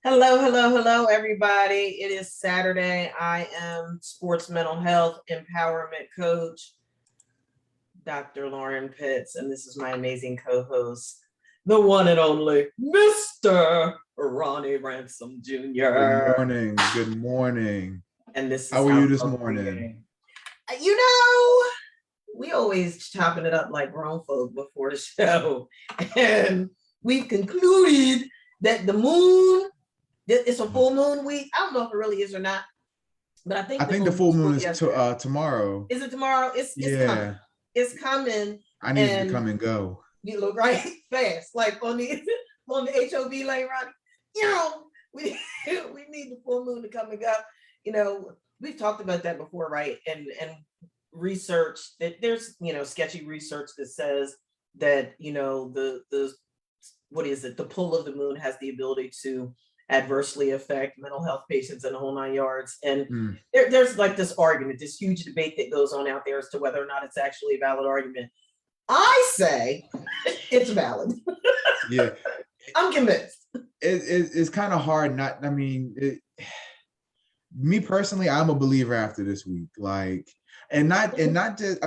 Hello, hello, hello, everybody. It is Saturday. I am sports mental health empowerment coach, Dr. Lauren Pitts, and this is my amazing co-host, the one and only Mr. Ronnie Ransome Jr. Good morning. Good morning. And this is how are you this morning? You know, we always chopping it up like grown folk before the show, and we've concluded that the moon. It's a full moon week. I don't know if it really is or not, but I think the full moon is tomorrow. Is it tomorrow? It's coming. It's coming. I need it to come and go. You look right fast, like on the HOV lane, Ronnie. You know, we need the full moon to come and go. You know, we've talked about that before, right? And research that there's sketchy research that says that the what is it? The pull of the moon has the ability to adversely affect mental health patients in the whole 9 yards. And there's like this argument, this huge debate that goes on out there as to whether or not it's actually a valid argument. I say it's valid. Yeah. I'm convinced. It's kind of hard me personally, I'm a believer after this week. Not just,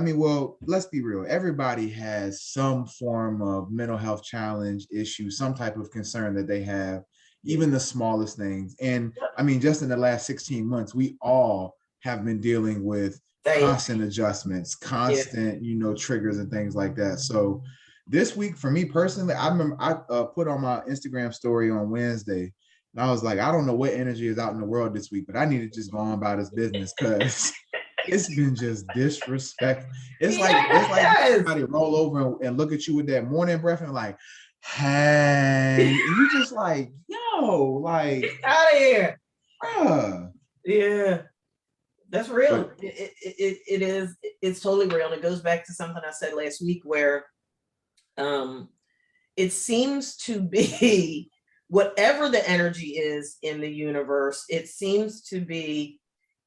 let's be real. Everybody has some form of mental health challenge, issue, some type of concern that they have, even the smallest things. And just in the last 16 months, we all have been dealing with constant adjustments, constant, triggers and things like that. So this week for me personally, I remember I put on my Instagram story on Wednesday, and I was like, I don't know what energy is out in the world this week, but I need to just go on about this business because it's been just disrespectful. It's like somebody roll over and look at you with that morning breath and like, hey, and you just like, yo, like, get out of here. Bruh. Yeah, that's real. It is. It's totally real. And it goes back to something I said last week where it seems to be whatever the energy is in the universe, it seems to be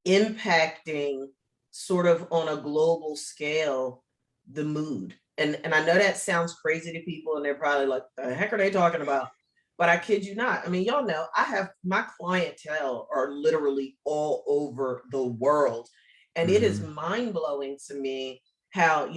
impacting sort of on a global scale the mood. And I know that sounds crazy to people and they're probably like, the heck are they talking about? But I kid you not. Y'all know I have my clientele are literally all over the world. And it is mind-blowing to me how,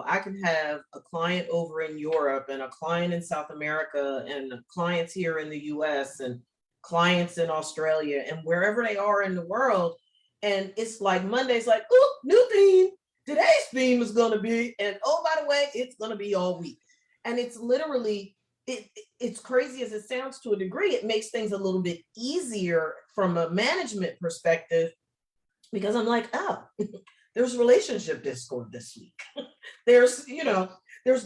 I can have a client over in Europe and a client in South America and clients here in the US and clients in Australia and wherever they are in the world. And it's like Monday's like, oh, new theme. Today's theme is going to be, and oh, by the way, it's going to be all week. And it's literally, it's crazy as it sounds to a degree. It makes things a little bit easier from a management perspective because I'm like, oh, there's relationship discord this week. There's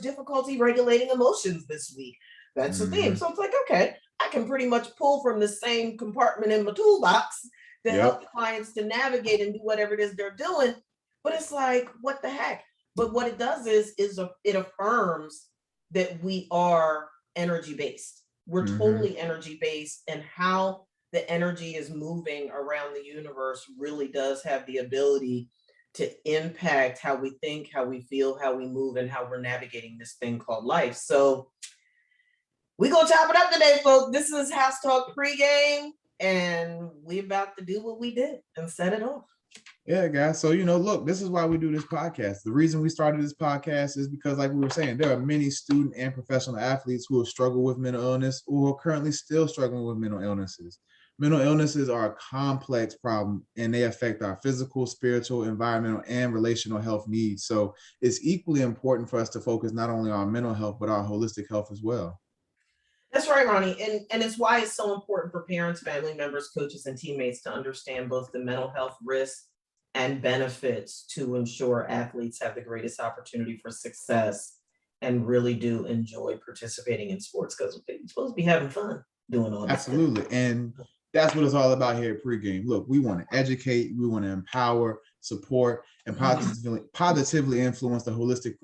difficulty regulating emotions this week. That's the theme. So it's like, okay, I can pretty much pull from the same compartment in my toolbox to help clients to navigate and do whatever it is they're doing. But it's like, what the heck? But what it does is it affirms that we are energy based. We're totally energy based, and how the energy is moving around the universe really does have the ability to impact how we think, how we feel, how we move, and how we're navigating this thing called life. So we're gonna chop it up today, folks. This is House Talk Pregame, and we're about to do what we did and set it off. Yeah, guys. So, look, this is why we do this podcast. The reason we started this podcast is because, like we were saying, there are many student and professional athletes who have struggled with mental illness or are currently still struggling with mental illnesses. Mental illnesses are a complex problem, and they affect our physical, spiritual, environmental, and relational health needs. So it's equally important for us to focus not only on mental health, but our holistic health as well. That's right, Ronnie. And it's why it's so important for parents, family members, coaches, and teammates to understand both the mental health risks and benefits to ensure athletes have the greatest opportunity for success and really do enjoy participating in sports, because they're supposed to be having fun doing all this. Absolutely. And that's what it's all about here at Pregame. Look, we want to educate, we want to empower, support, and positively influence the holistic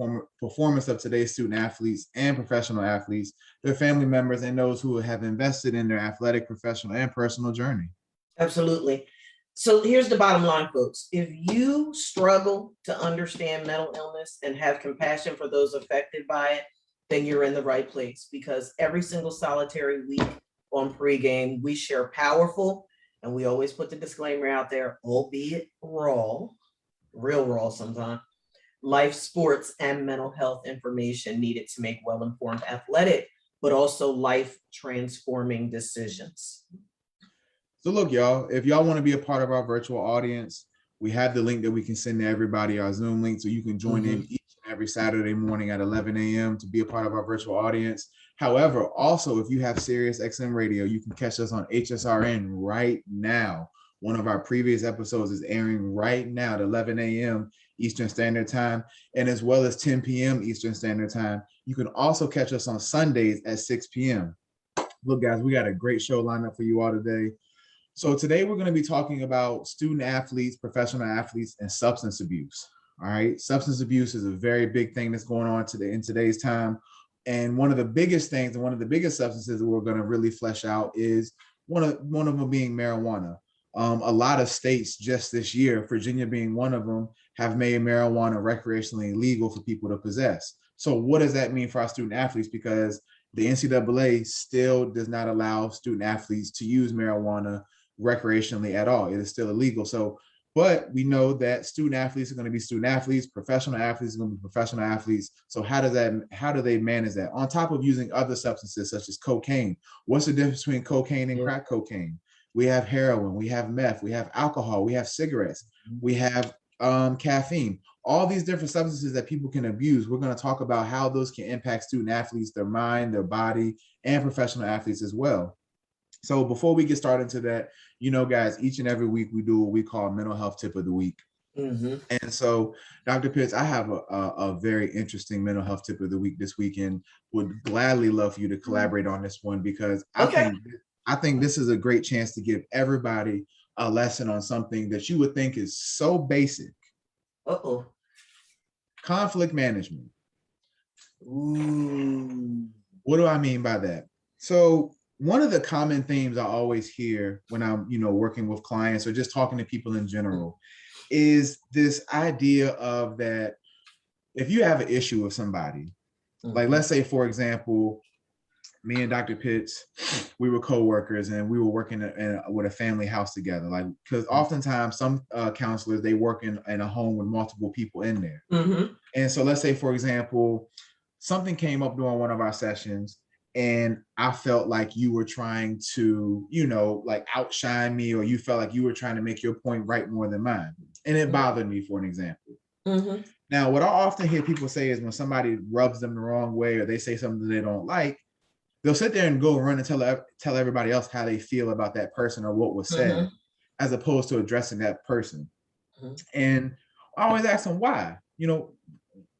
performance of today's student athletes and professional athletes, their family members, and those who have invested in their athletic, professional, and personal journey. Absolutely. So here's the bottom line, folks. If you struggle to understand mental illness and have compassion for those affected by it, then you're in the right place, because every single solitary week on Pregame. We share powerful, and we always put the disclaimer out there, albeit raw, real raw sometimes, life, sports, and mental health information needed to make well-informed athletic, but also life transforming decisions. So look, y'all, if y'all want to be a part of our virtual audience, we have the link that we can send to everybody, our Zoom link, so you can join in each and every Saturday morning at 11 a.m. to be a part of our virtual audience. However, also, if you have Sirius XM radio, you can catch us on HSRN right now. One of our previous episodes is airing right now at 11 a.m. Eastern Standard Time, and as well as 10 p.m. Eastern Standard Time. You can also catch us on Sundays at 6 p.m. Look, guys, we got a great show lined up for you all today. So today we're going to be talking about student athletes, professional athletes, and substance abuse. All right. Substance abuse is a very big thing that's going on today in today's time. And one of the biggest things and one of the biggest substances that we're going to really flesh out is one of them being marijuana. A lot of states just this year, Virginia being one of them, have made marijuana recreationally illegal for people to possess. So what does that mean for our student athletes? Because the NCAA still does not allow student athletes to use marijuana recreationally at all. It is still illegal. So, but we know that student athletes are going to be student athletes, professional athletes are going to be professional athletes. So how do they manage that? On top of using other substances such as cocaine, what's the difference between cocaine and crack cocaine? We have heroin, we have meth, we have alcohol, we have cigarettes, we have caffeine, all these different substances that people can abuse. We're going to talk about how those can impact student athletes, their mind, their body, and professional athletes as well. So before we get started into that, you know, guys, each and every week we do what we call mental health tip of the week. And so, Dr. Pitts, I have a very interesting mental health tip of the week this weekend. Would gladly love for you to collaborate on this one because I think this is a great chance to give everybody a lesson on something that you would think is so basic. Conflict management. Ooh. What do I mean by that? So one of the common themes I always hear when I'm, working with clients or just talking to people in general is this idea of that if you have an issue with somebody, like let's say, for example, me and Dr. Pitts, we were co-workers and we were working with a family house together. Like, because oftentimes some counselors, they work in a home with multiple people in there. And so let's say, for example, something came up during one of our sessions and I felt like you were trying to, like outshine me, or you felt like you were trying to make your point right more than mine. And it bothered me, for an example. Now, what I often hear people say is when somebody rubs them the wrong way or they say something they don't like, they'll sit there and go run and tell everybody else how they feel about that person or what was said, as opposed to addressing that person. And I always ask them why.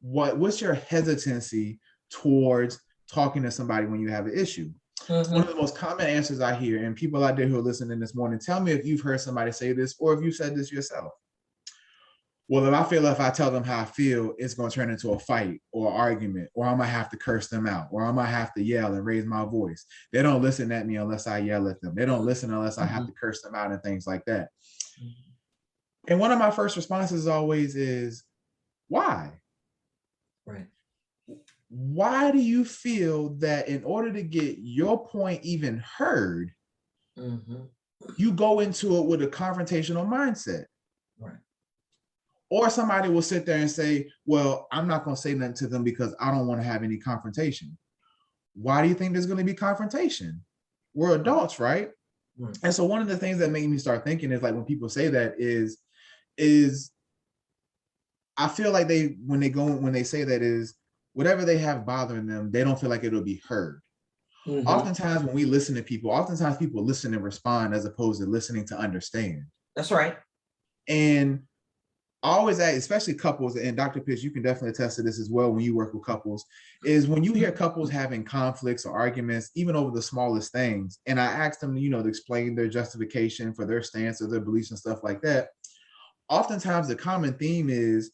What's your hesitancy towards talking to somebody when you have an issue? One of the most common answers I hear, and people out there who are listening this morning, tell me if you've heard somebody say this or if you said this yourself. Well, if I tell them how I feel, it's going to turn into a fight or argument, or I might have to curse them out, or I might have to yell and raise my voice. They don't listen at me unless I yell at them. They don't listen unless I have to curse them out and things like that. And one of my first responses always is, why? Right. Why do you feel that in order to get your point even heard, you go into it with a confrontational mindset? Right. Or somebody will sit there and say, well, I'm not going to say nothing to them because I don't want to have any confrontation. Why do you think there's going to be confrontation? We're adults, right? And so one of the things that made me start thinking is, like, when people say that is I feel like when they say that is whatever they have bothering them, they don't feel like it'll be heard. Oftentimes when we listen to people, people listen and respond as opposed to listening to understand. That's right. And I always ask, especially couples, and Dr. Pitts, you can definitely attest to this as well when you work with couples, is when you hear couples having conflicts or arguments, even over the smallest things, and I ask them, to explain their justification for their stance or their beliefs and stuff like that, oftentimes the common theme is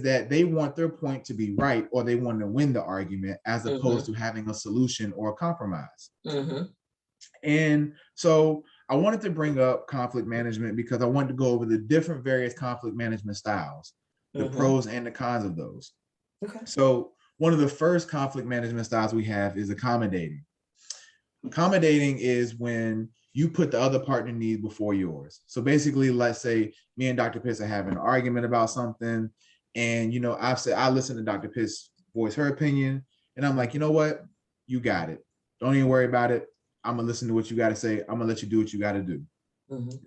that they want their point to be right, or they want to win the argument as opposed to having a solution or a compromise. And so I wanted to bring up conflict management because I wanted to go over the different various conflict management styles, the pros and the cons of those. So one of the first conflict management styles we have is accommodating. Accommodating is when you put the other partner needs before yours. So basically, let's say me and Dr. Pitts are having an argument about something, and I've said I listen to Dr. Pitts voice her opinion, and I'm like, you know what, you got it. Don't even worry about it. I'm gonna listen to what you got to say. I'm gonna let you do what you got to do.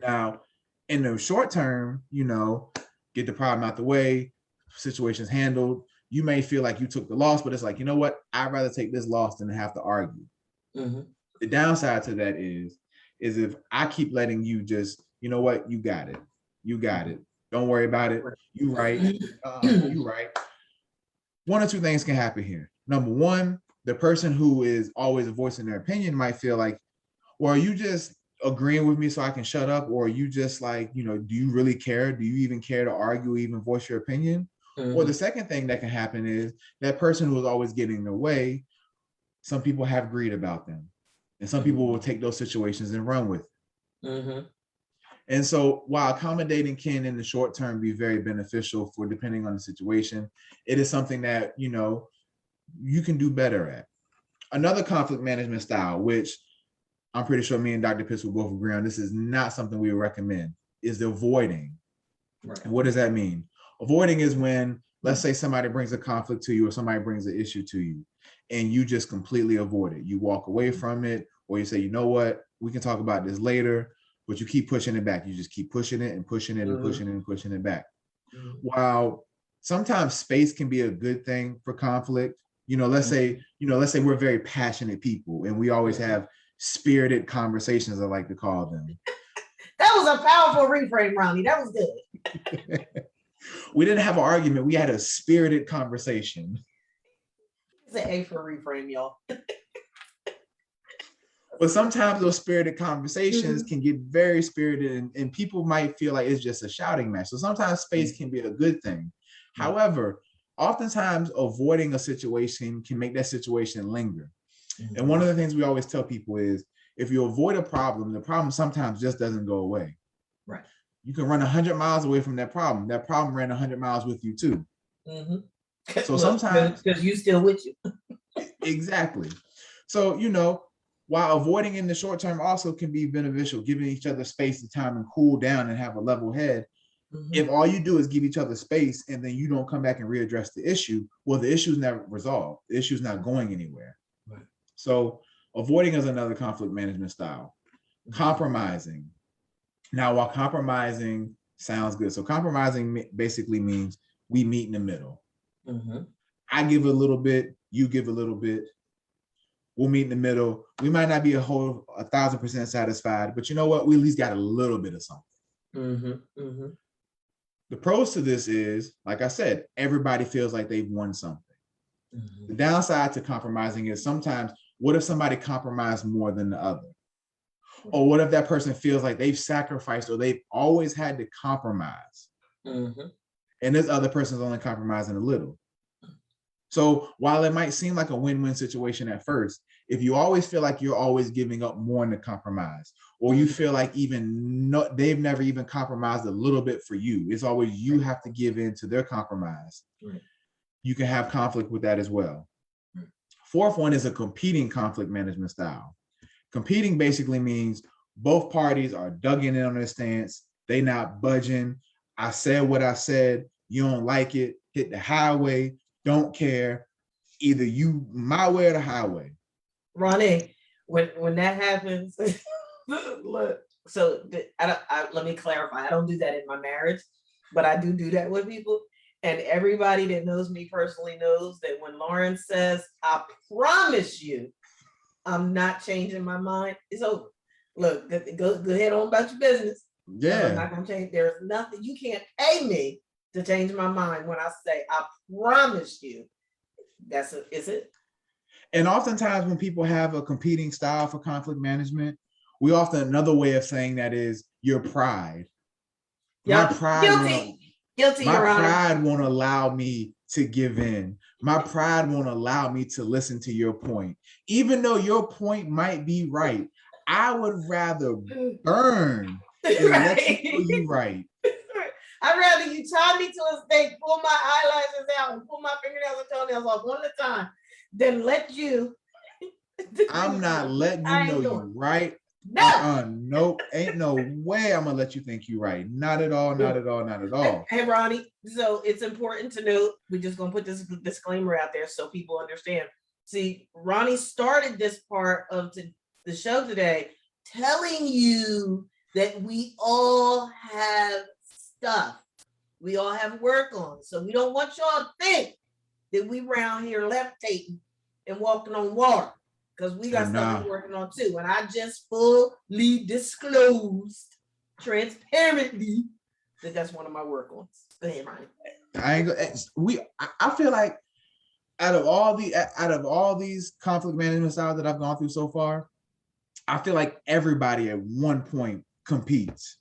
Now, in the short term, get the problem out the way, situations handled. You may feel like you took the loss, but it's like, you know what? I'd rather take this loss than to have to argue. The downside to that is if I keep letting you just, you know what, you got it. You got it. Don't worry about it. You right. You right. One or two things can happen here. Number one, the person who is always voicing their opinion might feel like, well, are you just agreeing with me so I can shut up? Or are you just like, do you really care? Do you even care to argue, even voice your opinion? Or the second thing that can happen is that person who is always getting in their way, some people have greed about them. And some people will take those situations and run with it. And so while accommodating can in the short term be very beneficial for depending on the situation, it is something that, you can do better at. Another conflict management style, which I'm pretty sure me and Dr. Pitts will both agree on, this is not something we recommend, is the avoiding. Right. And what does that mean? Avoiding is when, let's say somebody brings a conflict to you or somebody brings an issue to you, and you just completely avoid it. You walk away from it, or you say, you know what, we can talk about this later, but you keep pushing it back. You just keep pushing it and pushing it and pushing it and pushing it back. While sometimes space can be a good thing for conflict, let's say we're very passionate people and we always have spirited conversations, I like to call them. That was a powerful reframe, Ronnie. That was good. We didn't have an argument. We had a spirited conversation. It's an A for reframe, y'all. But sometimes those spirited conversations can get very spirited and people might feel like it's just a shouting match. So sometimes space can be a good thing. However, oftentimes avoiding a situation can make that situation linger. And one of the things we always tell people is if you avoid a problem, the problem sometimes just doesn't go away. Right. You can run 100 miles away from that problem. That problem ran 100 miles with you too. So sometimes because you still with you. Exactly. So, while avoiding in the short term also can be beneficial, giving each other space and time and cool down and have a level head. If all you do is give each other space and then you don't come back and readdress the issue, well, the issue is never resolved. The issue is not going anywhere. Right. So avoiding is another conflict management style. Compromising. Now, while compromising sounds good. So compromising basically means we meet in the middle. I give a little bit, you give a little bit. We'll meet in the middle. We might not be 1,000% satisfied, but you know what? We at least got a little bit of something. The pros to this is, like I said, everybody feels like they've won something. The downside to compromising is sometimes, what if somebody compromised more than the other? Or what if that person feels like they've sacrificed or they've always had to compromise? And this other person's only compromising a little. So while it might seem like a win-win situation at first, if you always feel like you're always giving up more than compromise, or you feel like they've never even compromised a little bit for you, it's always you have to give in to their compromise. You can have conflict with that as well. Fourth one is a competing conflict management style. Competing basically means both parties are dug in on their stance. They not budging. I said what I said. You don't like it. Hit the highway. Don't care. Either you my way or the highway. Ronnie, when that happens, look. So let me clarify. I don't do that in my marriage, but I do that with people. And everybody that knows me personally knows that when Lauren says, "I promise you, I'm not changing my mind," it's over. Look, go ahead on about your business. Yeah, I'm not gonna change. There's nothing. You can't pay me to change my mind when I say, "I promise you." Is it? And oftentimes when people have a competing style for conflict management, another way of saying that is your pride. Yep. My pride Guilty, my pride won't allow me to give in. My pride won't allow me to listen to your point. Even though your point might be right, I would rather burn than let you know you're right. I'd rather you tie me to a stake, pull my eyelashes out, and pull my fingernails and toenails off one at a time, than let you I'm not letting you I know ain't you doing right. no. Nope. Ain't no way I'm gonna let you think you right. Not at all, not at all, not at all. Hey, Ronnie. So it's important to note, we're just gonna put this disclaimer out there so people understand. See, Ronnie started this part of the show today telling you that we all have stuff. We all have work on. So we don't want y'all to think that we around here levitating and walking on water, because we got stuff we're working on too. And I just fully disclosed transparently that that's one of my work ons. Go ahead, Ronnie. I ain't I feel like out of all these conflict management styles that I've gone through so far, I feel like everybody at one point competes.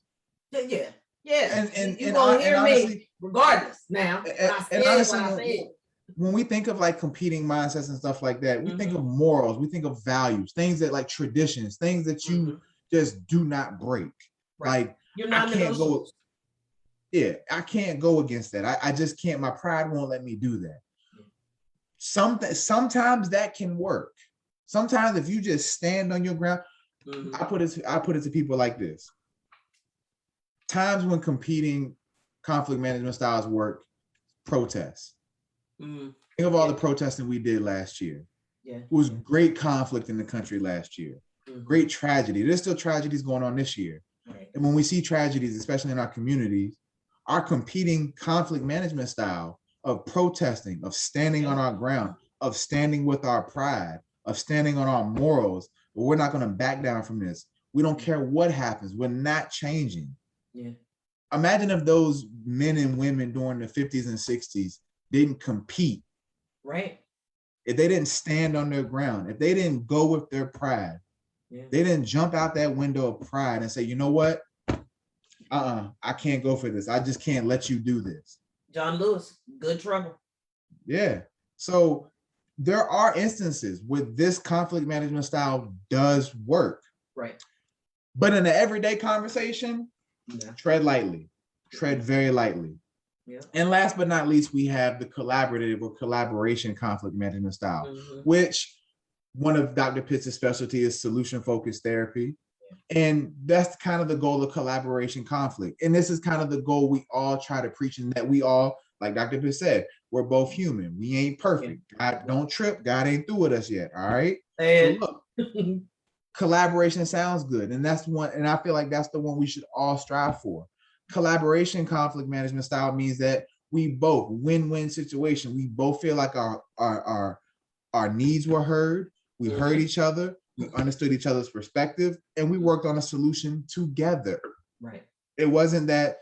Yeah. And gonna hear honestly, me regardless now. And honestly, when we think of like competing mindsets and stuff like that, we think of morals, we think of values, things that like traditions, things that you just do not break. Right. Like you're not I can't go. Yeah, I can't go against that. I just can't. My pride won't let me do that. Sometimes that can work. Sometimes if you just stand on your ground, I put it to people like this. Times when competing conflict management styles work, protests. Think of all the protesting we did last year. Yeah. It was great conflict in the country last year. Great tragedy. There's still tragedies going on this year. Right. And when we see tragedies, especially in our communities, our competing conflict management style of protesting, of standing on our ground, of standing with our pride, of standing on our morals, but we're not going to back down from this. We don't care what happens. We're not changing. Yeah. Imagine if those men and women during the 50s and 60s didn't compete. Right. If they didn't stand on their ground, if they didn't go with their pride, they didn't jump out that window of pride and say, you know what? I can't go for this. I just can't let you do this. John Lewis, good trouble. Yeah. So there are instances where this conflict management style does work. Right. But in the everyday conversation, tread lightly, tread very lightly. Yeah. And last but not least, we have the collaborative or collaboration conflict management style, which one of Dr. Pitts' specialty is solution-focused therapy. And that's kind of the goal of collaboration conflict. And this is kind of the goal we all try to preach, and that we all, like Dr. Pitt said, we're both human. We ain't perfect. God, don't trip. God ain't through with us yet. All right. And so look, collaboration sounds good. And that's one, and I feel like that's the one we should all strive for. Collaboration conflict management style means that we both win-win situation. We both feel like our needs were heard. We heard each other. We understood each other's perspective, and we worked on a solution together. Right. It wasn't that,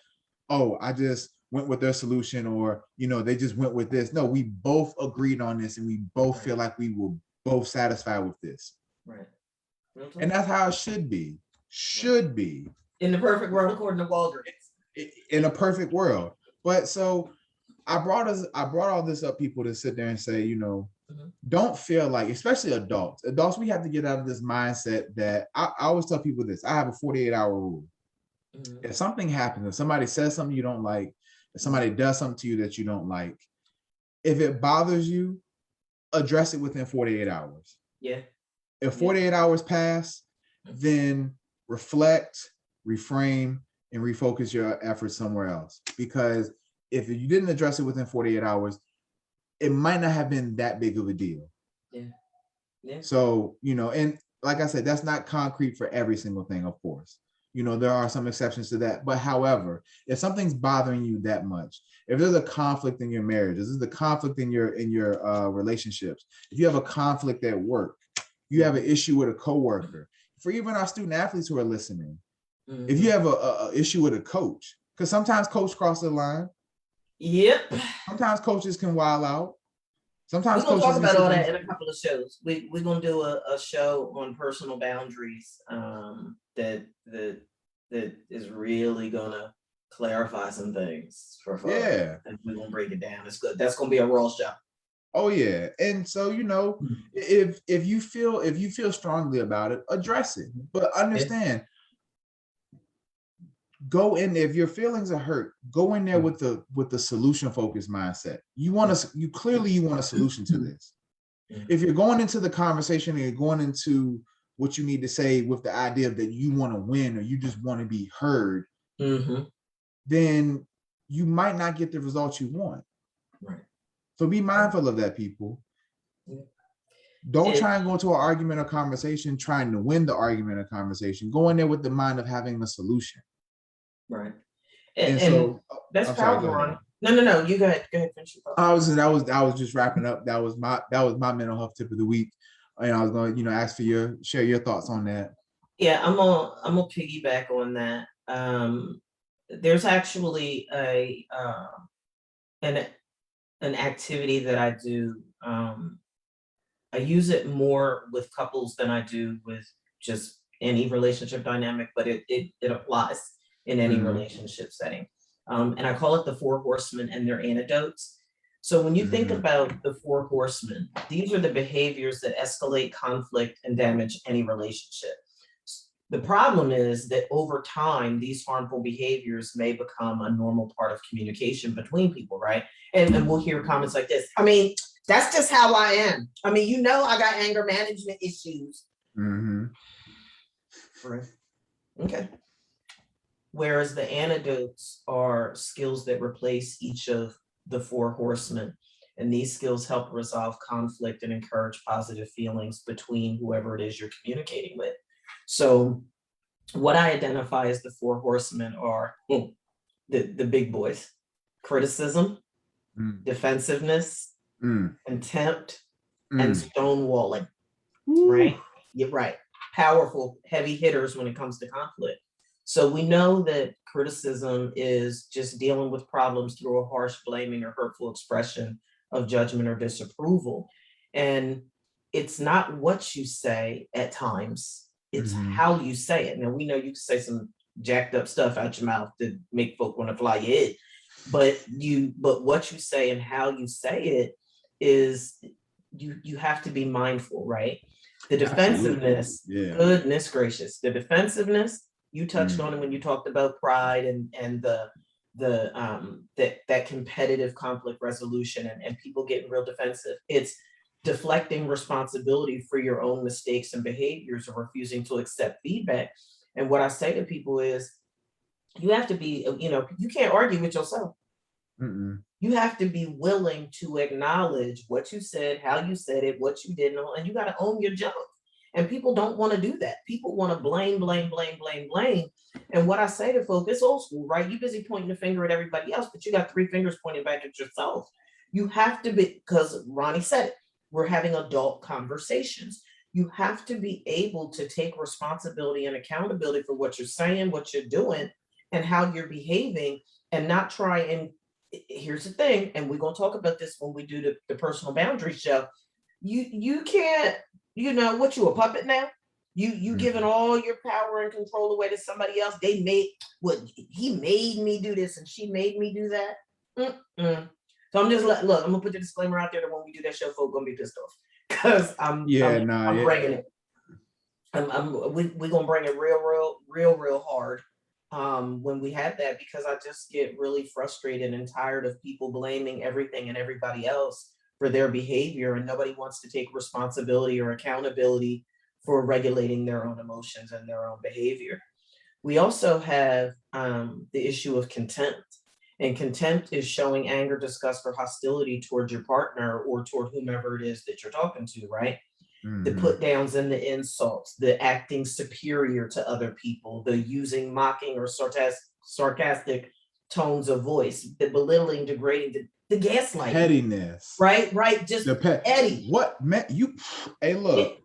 oh, I just went with their solution, or, you know, they just went with this. No, we both agreed on this, and we both feel like we were both satisfied with this. Right. And that's how it should be. Should be. In the perfect world, according to Walgreens. In a perfect world. But so I brought all this up, people, to sit there and say, you know, don't feel like, especially adults, we have to get out of this mindset that I always tell people this. I have a 48-hour rule. If something happens, if somebody says something you don't like, if somebody does something to you that you don't like, if it bothers you, address it within 48 hours. Yeah. If 48 hours pass, then reflect, reframe, and refocus your efforts somewhere else. Because if you didn't address it within 48 hours, it might not have been that big of a deal. Yeah. Yeah. So, you know, and like I said, that's not concrete for every single thing, of course. You know, there are some exceptions to that. But however, if something's bothering you that much, if there's a conflict in your marriage, this is the conflict in your relationships, if you have a conflict at work, you have an issue with a coworker, for even our student athletes who are listening, if you have a issue with a coach, because sometimes coach cross the line. Yep. Sometimes coaches can wild out. Sometimes we're gonna talk about all that in a couple of shows. We're gonna do a show on personal boundaries that is really gonna clarify some things for folks. Yeah, and we're gonna break it down. It's good. That's gonna be a raw show. Oh yeah, and so, you know, if you feel strongly about it, address it, but understand. Go in there. If your feelings are hurt, go in there with the solution focused mindset. You clearly want a solution to this. If you're going into the conversation and you're going into what you need to say with the idea that you want to win or you just want to be heard, then you might not get the results you want. Right. So be mindful of that, people. Don't try and go into an argument or conversation trying to win the argument or conversation. Go in there with the mind of having a solution. Right. And so that's I'm powerful, sorry, Ronnie. No. You go ahead. Finish your thought. I was just wrapping up. That was my mental health tip of the week. And I was going to, ask for share your thoughts on that. Yeah, I'm gonna piggyback on that. There's actually an activity that I do. I use it more with couples than I do with just any relationship dynamic, but it applies in any relationship setting. And I call it the 4 horsemen and their antidotes. So when you think about the 4 horsemen, these are the behaviors that escalate conflict and damage any relationship. The problem is that over time, these harmful behaviors may become a normal part of communication between people, right? And we'll hear comments like this. I mean, that's just how I am. I mean, I got anger management issues. Right. Okay. Whereas the antidotes are skills that replace each of the 4 horsemen. And these skills help resolve conflict and encourage positive feelings between whoever it is you're communicating with. So what I identify as the 4 horsemen are the big boys: criticism, defensiveness, contempt, and stonewalling. Right? You're right. Powerful, heavy hitters when it comes to conflict. So we know that criticism is just dealing with problems through a harsh, blaming, or hurtful expression of judgment or disapproval. And it's not what you say at times, it's how you say it. Now, we know you can say some jacked up stuff out your mouth to make folk want to fly your head, but what you say and how you say it is, you have to be mindful, right? The defensiveness, goodness gracious, the defensiveness, you touched on it when you talked about pride and that competitive conflict resolution and people getting real defensive. It's deflecting responsibility for your own mistakes and behaviors or refusing to accept feedback. And what I say to people is, you have to be, you can't argue with yourself. You have to be willing to acknowledge what you said, how you said it, what you didn't, and you got to own your junk. And people don't want to do that. People want to blame. And what I say to folks, it's old school, right? You busy pointing the finger at everybody else, but you got 3 fingers pointing back at yourself. You have to be, because Ronnie said it, we're having adult conversations. You have to be able to take responsibility and accountability for what you're saying, what you're doing, and how you're behaving, and not try and, here's the thing, and we're going to talk about this when we do the personal boundary show. You can't, what, you a puppet now? You giving all your power and control away to somebody else. He made me do this and she made me do that. So I'm just I'm gonna put the disclaimer out there that when we do that show, folks gonna be pissed off because I'm bringing it. We're gonna bring it real hard when we have that, because I just get really frustrated and tired of people blaming everything and everybody else for their behavior, and nobody wants to take responsibility or accountability for regulating their own emotions and their own behavior. We also have the issue of contempt. And contempt is showing anger, disgust, or hostility towards your partner or toward whomever it is that you're talking to, right? The put downs and the insults, the acting superior to other people, the using mocking or sarcastic tones of voice, the belittling, degrading, the gaslighting. Pettiness. Right. Just petty. What, man? Hey, look.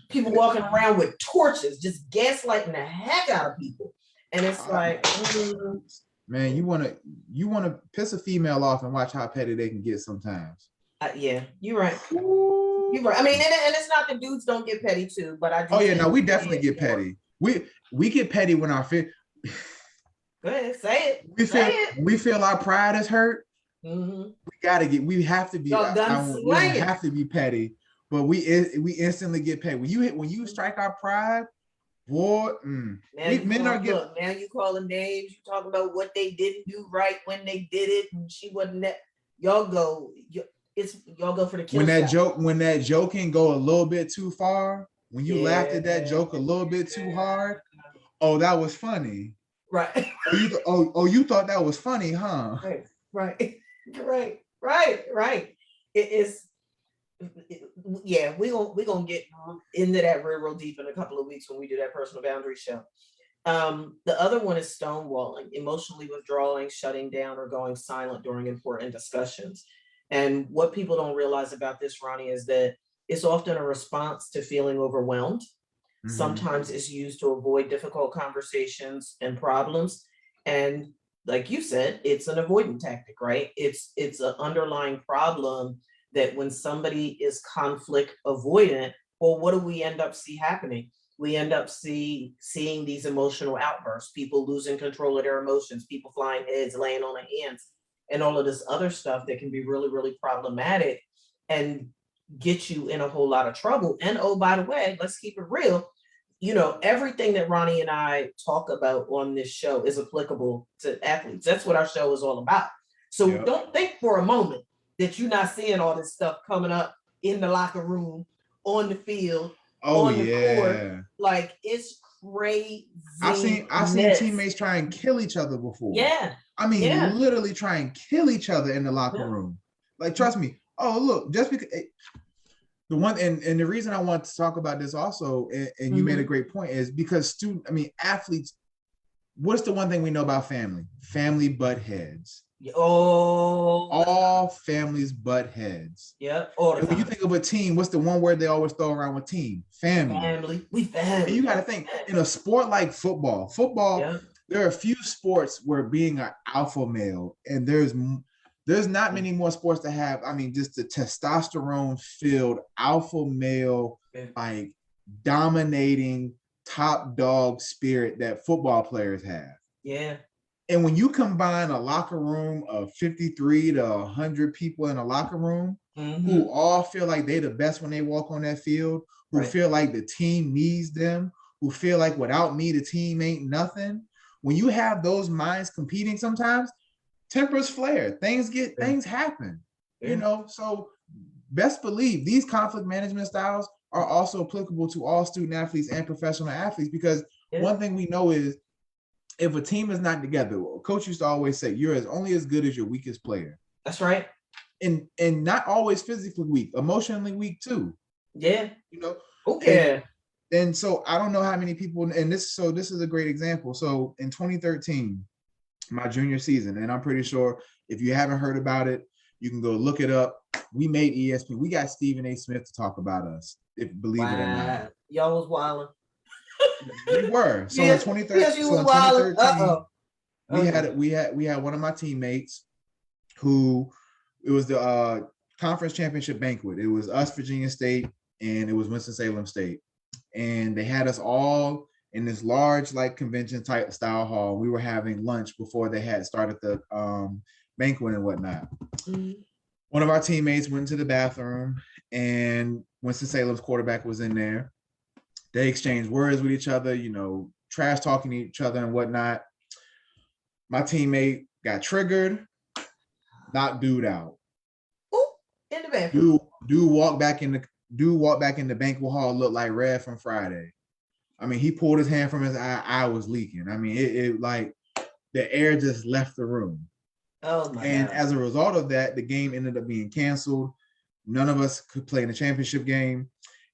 People walking around with torches, just gaslighting the heck out of people. And it's like, man, you wanna piss a female off and watch how petty they can get sometimes. Yeah, you're right. You're right. I mean, and it's not that dudes don't get petty too, but I do. Oh yeah, no, we definitely get petty. We get petty when our Go ahead, say it. We feel our pride is hurt. We have to be. We have to be petty, but we instantly get petty. When you strike our pride, boy. Men are good. Now you calling names. You talking about what they didn't do right when they did it, and she wasn't that. Y'all go. it's y'all go for the kill When that shot. joke, when that joke can go a little bit too far, when you laughed Yeah. at that joke a little bit too hard, oh, that was funny. Right. You thought that was funny, huh? Right. Right. Right. It is. Yeah, we gonna get into that real deep in a couple of weeks when we do that personal boundary show. The other one is stonewalling, emotionally withdrawing, shutting down, or going silent during important discussions. And what people don't realize about this, Ronnie, is that it's often a response to feeling overwhelmed. Mm-hmm. Sometimes it's used to avoid difficult conversations and problems. And like you said, it's an avoidant tactic, right? It's an underlying problem that when somebody is conflict avoidant, well, what do we end up see happening? We end up seeing these emotional outbursts, people losing control of their emotions, people flying heads, laying on their hands, and all of this other stuff that can be really, really problematic and get you in a whole lot of trouble. And oh, by the way, let's keep it real. Everything that Ronnie and I talk about on this show is applicable to athletes. That's what our show is all about. So Yep. don't think for a moment that you're not seeing all this stuff coming up in the locker room, on the field, Oh on the court. yeah. Like it's crazy. I've seen teammates try and kill each other before. Yeah. I mean, Yeah. literally try and kill each other in the locker Yeah. room. Like, trust me. Oh, look, just because the one and the reason I want to talk about this also, and you made a great point, is because athletes, what's the one thing we know about family? Family butt heads. Oh, All families butt heads. Yeah. All the And when you time. think of a team, what's the one word they always throw around with team? Family. Family. We And family. you got to think, in a sport like football, Yeah. there are a few sports where being an alpha male, and there's not many more sports that have, just the testosterone filled alpha male, like dominating top dog spirit that football players have. Yeah. And when you combine a locker room of 53 to 100 people in a locker room who all feel like they're the best when they walk on that field, who feel like the team needs them, who feel like without me, the team ain't nothing. When you have those minds competing, sometimes tempers flare, things happen, so best believe these conflict management styles are also applicable to all student athletes and professional athletes, because one thing we know is if a team is not together, coach used to always say, you're only as good as your weakest player. That's right. And not always physically weak, emotionally weak too. Yeah. Okay. And so I don't know how many people, and this is a great example. So in 2013, my junior season, and I'm pretty sure if you haven't heard about it, you can go look it up. We made ESPN. We got Stephen A. Smith to talk about us, if believe it or not. Y'all was wilding. We were. So in 2013, we had one of my teammates who, it was the conference championship banquet. It was us, Virginia State, and it was Winston-Salem State. And they had us all in this large, like, convention type style hall. We were having lunch before they had started the banquet and whatnot. One of our teammates went to the bathroom, and Winston-Salem's quarterback was in there. They exchanged words with each other, trash talking to each other and whatnot. My teammate got triggered, knocked dude out. Ooh, in the bathroom. Dude walked back in the banquet hall, looked like Red from Friday. He pulled his hand from his eye was leaking. It like the air just left the room. Oh my and God. As a result of that, the game ended up being canceled. None of us could play in the championship game.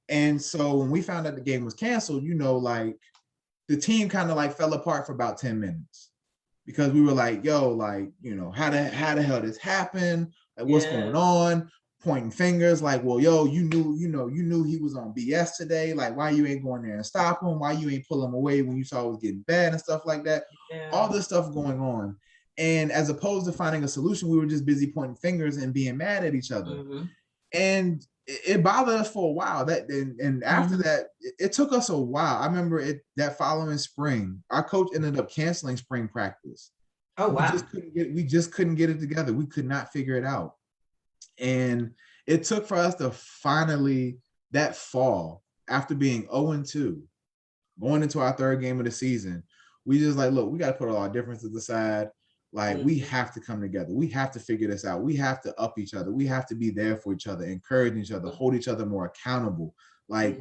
And so when we found out the game was canceled, like, the team kind of like fell apart for about 10 minutes, because we were like, yo, like, how the hell this happened? Like, what's going on? Pointing fingers like, well, yo, you knew he was on BS today. Like, why you ain't going there and stop him? Why you ain't pull him away when you saw it was getting bad and stuff like that? All this stuff going on. And as opposed to finding a solution, we were just busy pointing fingers and being mad at each other. And it bothered us for a while. And after that, it took us a while. I remember that following spring, our coach ended up canceling spring practice. Oh wow. We just couldn't get it together. We could not figure it out. And it took for us to finally, that fall, after being 0-2, going into our third game of the season, we just like, look, we got to put all our differences aside. Like, we have to come together. We have to figure this out. We have to up each other. We have to be there for each other, encourage each other, hold each other more accountable. Like,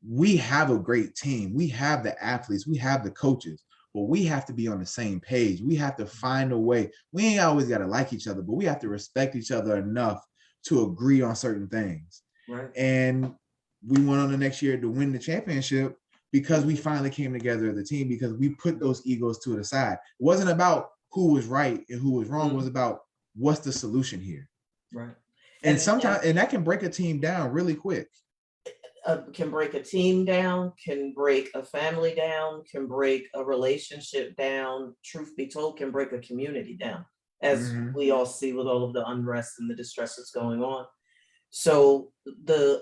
we have a great team. We have the athletes. We have the coaches. But we have to be on the same page. We have to find a way. We ain't always got to like each other, but we have to respect each other enough to agree on certain things. Right. And we went on the next year to win the championship because we finally came together as a team, because we put those egos to the side. It wasn't about who was right and who was wrong. It was about what's the solution here. Right. And sometimes, and that can break a team down really quick. Can break a team down, can break a family down, can break a relationship down, truth be told, can break a community down, as we all see with all of the unrest and the distress that's going on. So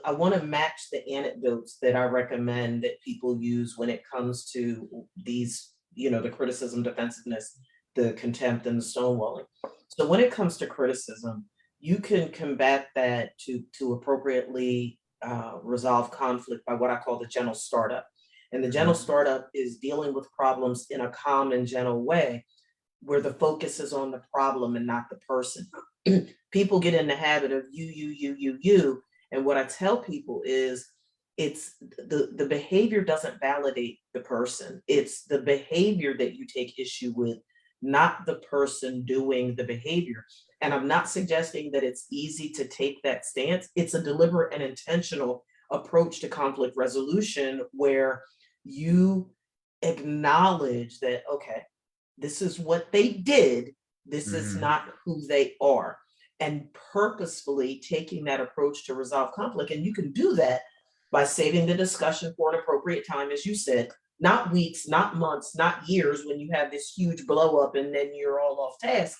I want to match the anecdotes that I recommend that people use when it comes to these, the criticism, defensiveness, the contempt, and the stonewalling. So when it comes to criticism, you can combat that to appropriately resolve conflict by what I call the gentle startup. And the gentle startup is dealing with problems in a calm and gentle way, where the focus is on the problem and not the person. People get in the habit of you. And what I tell people is, it's the behavior doesn't validate the person. It's the behavior that you take issue with, not the person doing the behavior. And I'm not suggesting that it's easy to take that stance. It's a deliberate and intentional approach to conflict resolution, where you acknowledge that, okay, this is what they did. This is not who they are. And purposefully taking that approach to resolve conflict. And you can do that by saving the discussion for an appropriate time, as you said, not weeks, not months, not years, when you have this huge blow up and then you're all off task.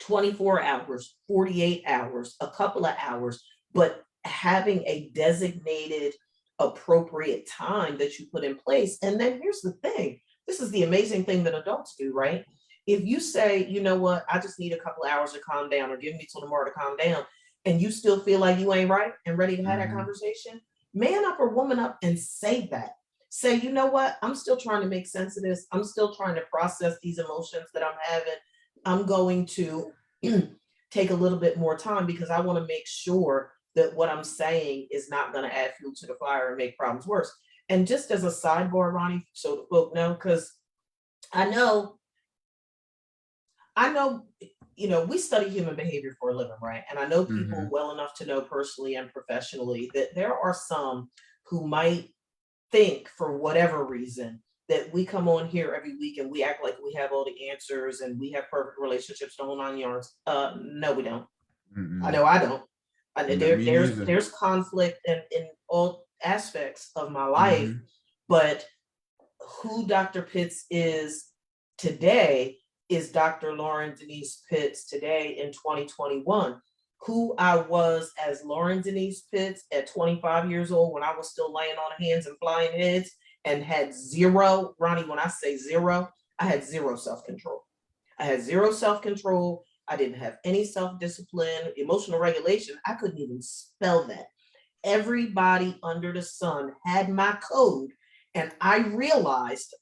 24 hours, 48 hours, a couple of hours, but having a designated appropriate time that you put in place. And then here's the thing. This is the amazing thing that adults do, right? If you say, you know what, I just need a couple of hours to calm down, or give me till tomorrow to calm down, and you still feel like you ain't right and ready to have that conversation, man up or woman up and say that. Say, you know what, I'm still trying to make sense of this. I'm still trying to process these emotions that I'm having. I'm going to take a little bit more time, because I want to make sure that what I'm saying is not going to add fuel to the fire and make problems worse. And just as a sidebar, Ronnie, so the folk know, because I know, we study human behavior for a living, right? And I know people well enough to know personally and professionally that there are some who might think, for whatever reason, that we come on here every week and we act like we have all the answers and we have perfect relationships, the whole 9 yards. No, we don't. I know I don't. There's conflict in all aspects of my life, but who Dr. Pitts is today is Dr. Lauren Denise Pitts today in 2021. Who I was as Lauren Denise Pitts at 25 years old, when I was still laying on hands and flying heads and had zero, Ronnie, when I say zero, I had zero self-control. I had zero self-control. I didn't have any self-discipline, emotional regulation. I couldn't even spell that. Everybody under the sun had my code. And I realized,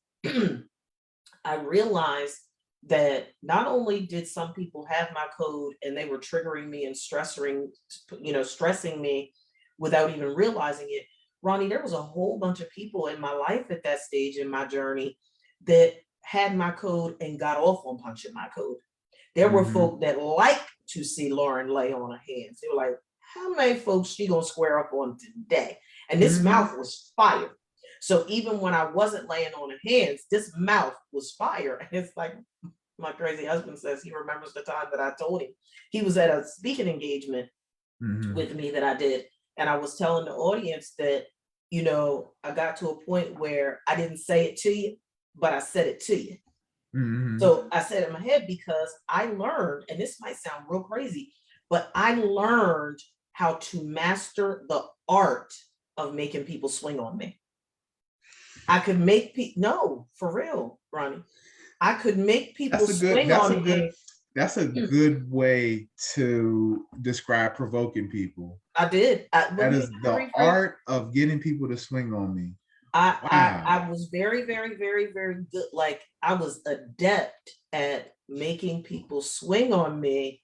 that not only did some people have my code and they were triggering me and stressing me without even realizing it, Ronnie, there was a whole bunch of people in my life at that stage in my journey that had my code and got off on punching my code. There were folk that liked to see Lauren lay on her hands. They were like, how many folks she gonna square up on today? And this mouth was fire. So even when I wasn't laying on her hands, this mouth was fire. And it's like, my crazy husband says he remembers the time that I told him. He was at a speaking engagement with me that I did. And I was telling the audience that, I got to a point where I didn't say it to you, but I said it to you. So I said it in my head, because I learned, and this might sound real crazy, but I learned how to master the art of making people swing on me. I could make people, no, for real, Ronnie. I could make people swing on me. That's a good way to describe provoking people. I did. That is the art of getting people to swing on me. I was very, very, very, very good. Like, I was adept at making people swing on me.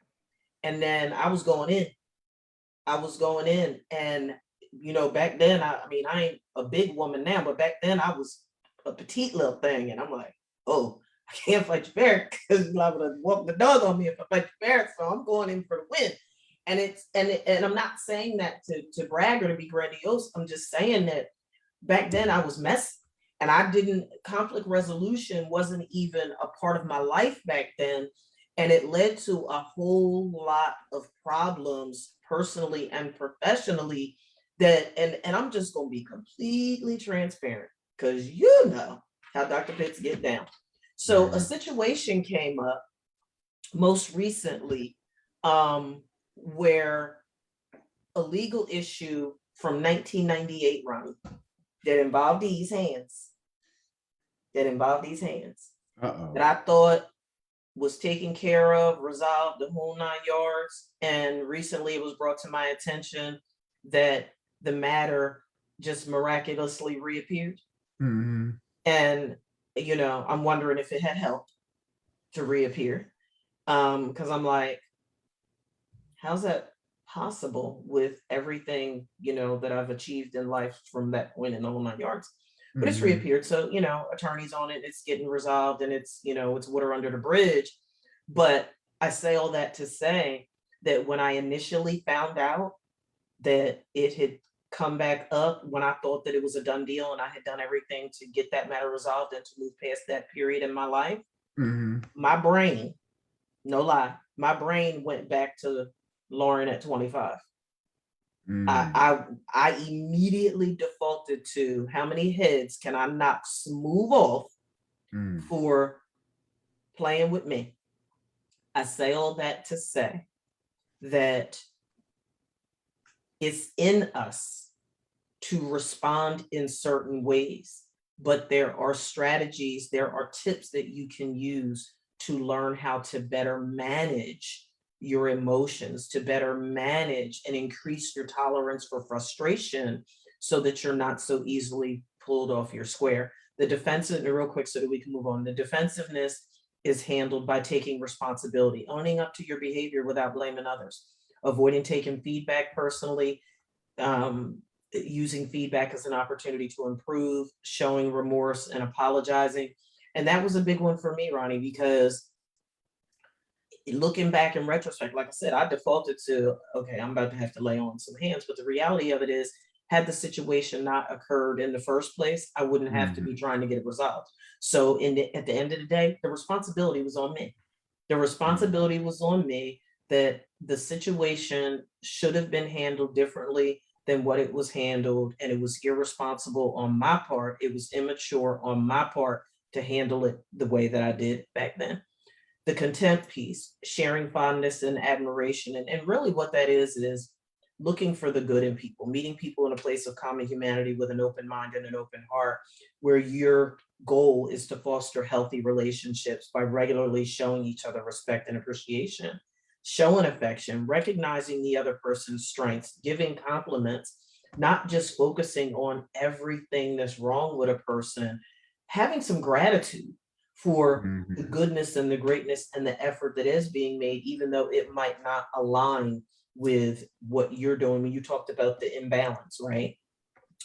And then I was going in. And back then, I mean, I ain't a big woman now, but back then I was a petite little thing. And I'm like, oh, I can't fight your bear because you're liable to walk the dog on me if I fight your bear. So I'm going in for the win. And I'm not saying that to brag or to be grandiose. I'm just saying that back then I was messy, and I didn't conflict resolution wasn't even a part of my life back then. And it led to a whole lot of problems personally and professionally and I'm just gonna be completely transparent because you know how Dr. Pitts get down. So a situation came up most recently where a legal issue from 1998, Ronnie, that involved these hands, that I thought was taken care of, resolved, the whole 9 yards. And recently it was brought to my attention that the matter just miraculously reappeared. Mm-hmm. And, I'm wondering if it had helped to reappear. Because I'm like, how's that possible with everything, that I've achieved in life from that point in the whole 9 yards? But it's reappeared. So, attorneys on it, it's getting resolved, and it's water under the bridge. But I say all that to say that when I initially found out that it had come back up, when I thought that it was a done deal and I had done everything to get that matter resolved and to move past that period in my life, my brain, no lie, my brain went back to Lauren at 25. I immediately defaulted to how many heads can I knock smooth off for playing with me. I say all that to say that it's in us to respond in certain ways, but there are strategies, there are tips that you can use to learn how to better manage your emotions, to better manage and increase your tolerance for frustration so that you're not so easily pulled off your square. The defensive, real quick so that we can move on, the defensiveness is handled by taking responsibility, owning up to your behavior without blaming others, avoiding taking feedback personally, using feedback as an opportunity to improve, showing remorse and apologizing. And that was a big one for me, Ronnie, because looking back in retrospect, like I said, I defaulted to, okay, I'm about to have to lay on some hands. But the reality of it is, had the situation not occurred in the first place, I wouldn't have to be trying to get it resolved. So at the end of the day, the responsibility was on me. The responsibility was on me that the situation should have been handled differently than what it was handled. And it was irresponsible on my part. It was immature on my part to handle it the way that I did back then. The contempt piece, sharing fondness and admiration. And really what that is looking for the good in people, meeting people in a place of common humanity with an open mind and an open heart, where your goal is to foster healthy relationships by regularly showing each other respect and appreciation, showing affection, recognizing the other person's strengths, giving compliments, not just focusing on everything that's wrong with a person, having some gratitude for the goodness and the greatness and the effort that is being made, even though it might not align with what you're doing. When you talked about the imbalance, right?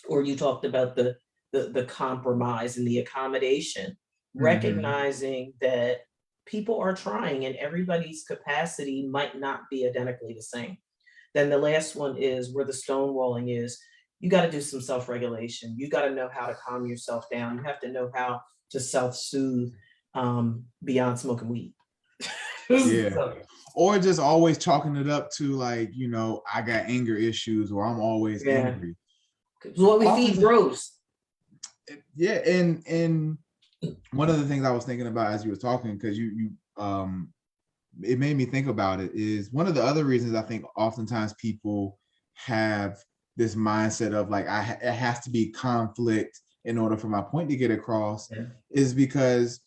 Or you talked about the compromise and the accommodation, recognizing that people are trying and everybody's capacity might not be identically the same. Then the last one is where the stonewalling is. You got to do some self-regulation. You got to know how to calm yourself down. You have to know how to self-soothe beyond smoking weed. Yeah. So, Or just always chalking it up to like, I got anger issues or I'm always angry. What we feed grows. Yeah, and one of the things I was thinking about as you were talking, because you it made me think about it, is one of the other reasons I think oftentimes people have this mindset of like, it has to be conflict in order for my point to get across, is because,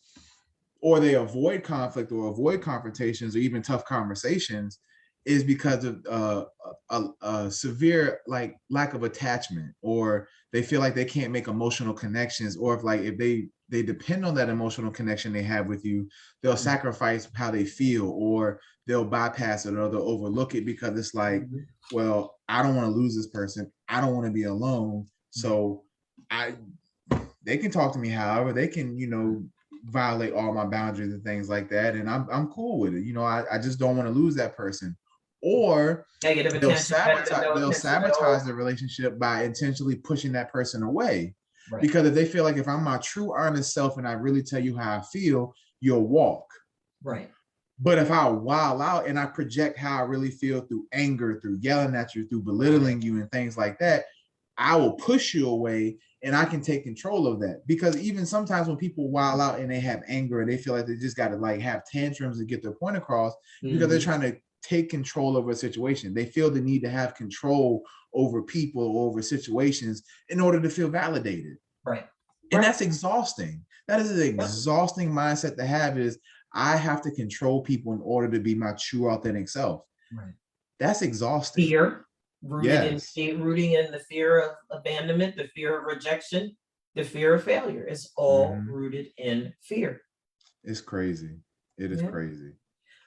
or they avoid conflict or avoid confrontations or even tough conversations, is because of a severe like lack of attachment, or they feel like they can't make emotional connections, or if they they depend on that emotional connection they have with you, they'll sacrifice how they feel, or they'll bypass it, or they'll overlook it because it's like, well, I don't want to lose this person. I don't want to be alone. So they can talk to me however, they can, violate all my boundaries and things like that. And I'm cool with it. I just don't want to lose that person. Or negative attention, they'll sabotage the relationship by intentionally pushing that person away. Right. Because if they feel like if I'm my true honest self and I really tell you how I feel, you'll walk. Right. But if I wild out and I project how I really feel through anger, through yelling at you, through belittling you and things like that, I will push you away and I can take control of that. Because even sometimes when people wild out and they have anger and they feel like they just got to like have tantrums to get their point across, because they're trying to take control over a situation. They feel the need to have control over people, over situations in order to feel validated. Right. And that's exhausting. That is an exhausting mindset to have, is I have to control people in order to be my true authentic self. Right. That's exhausting. Fear, rooting in the fear of abandonment, the fear of rejection, the fear of failure is all rooted in fear. It's crazy. It is crazy.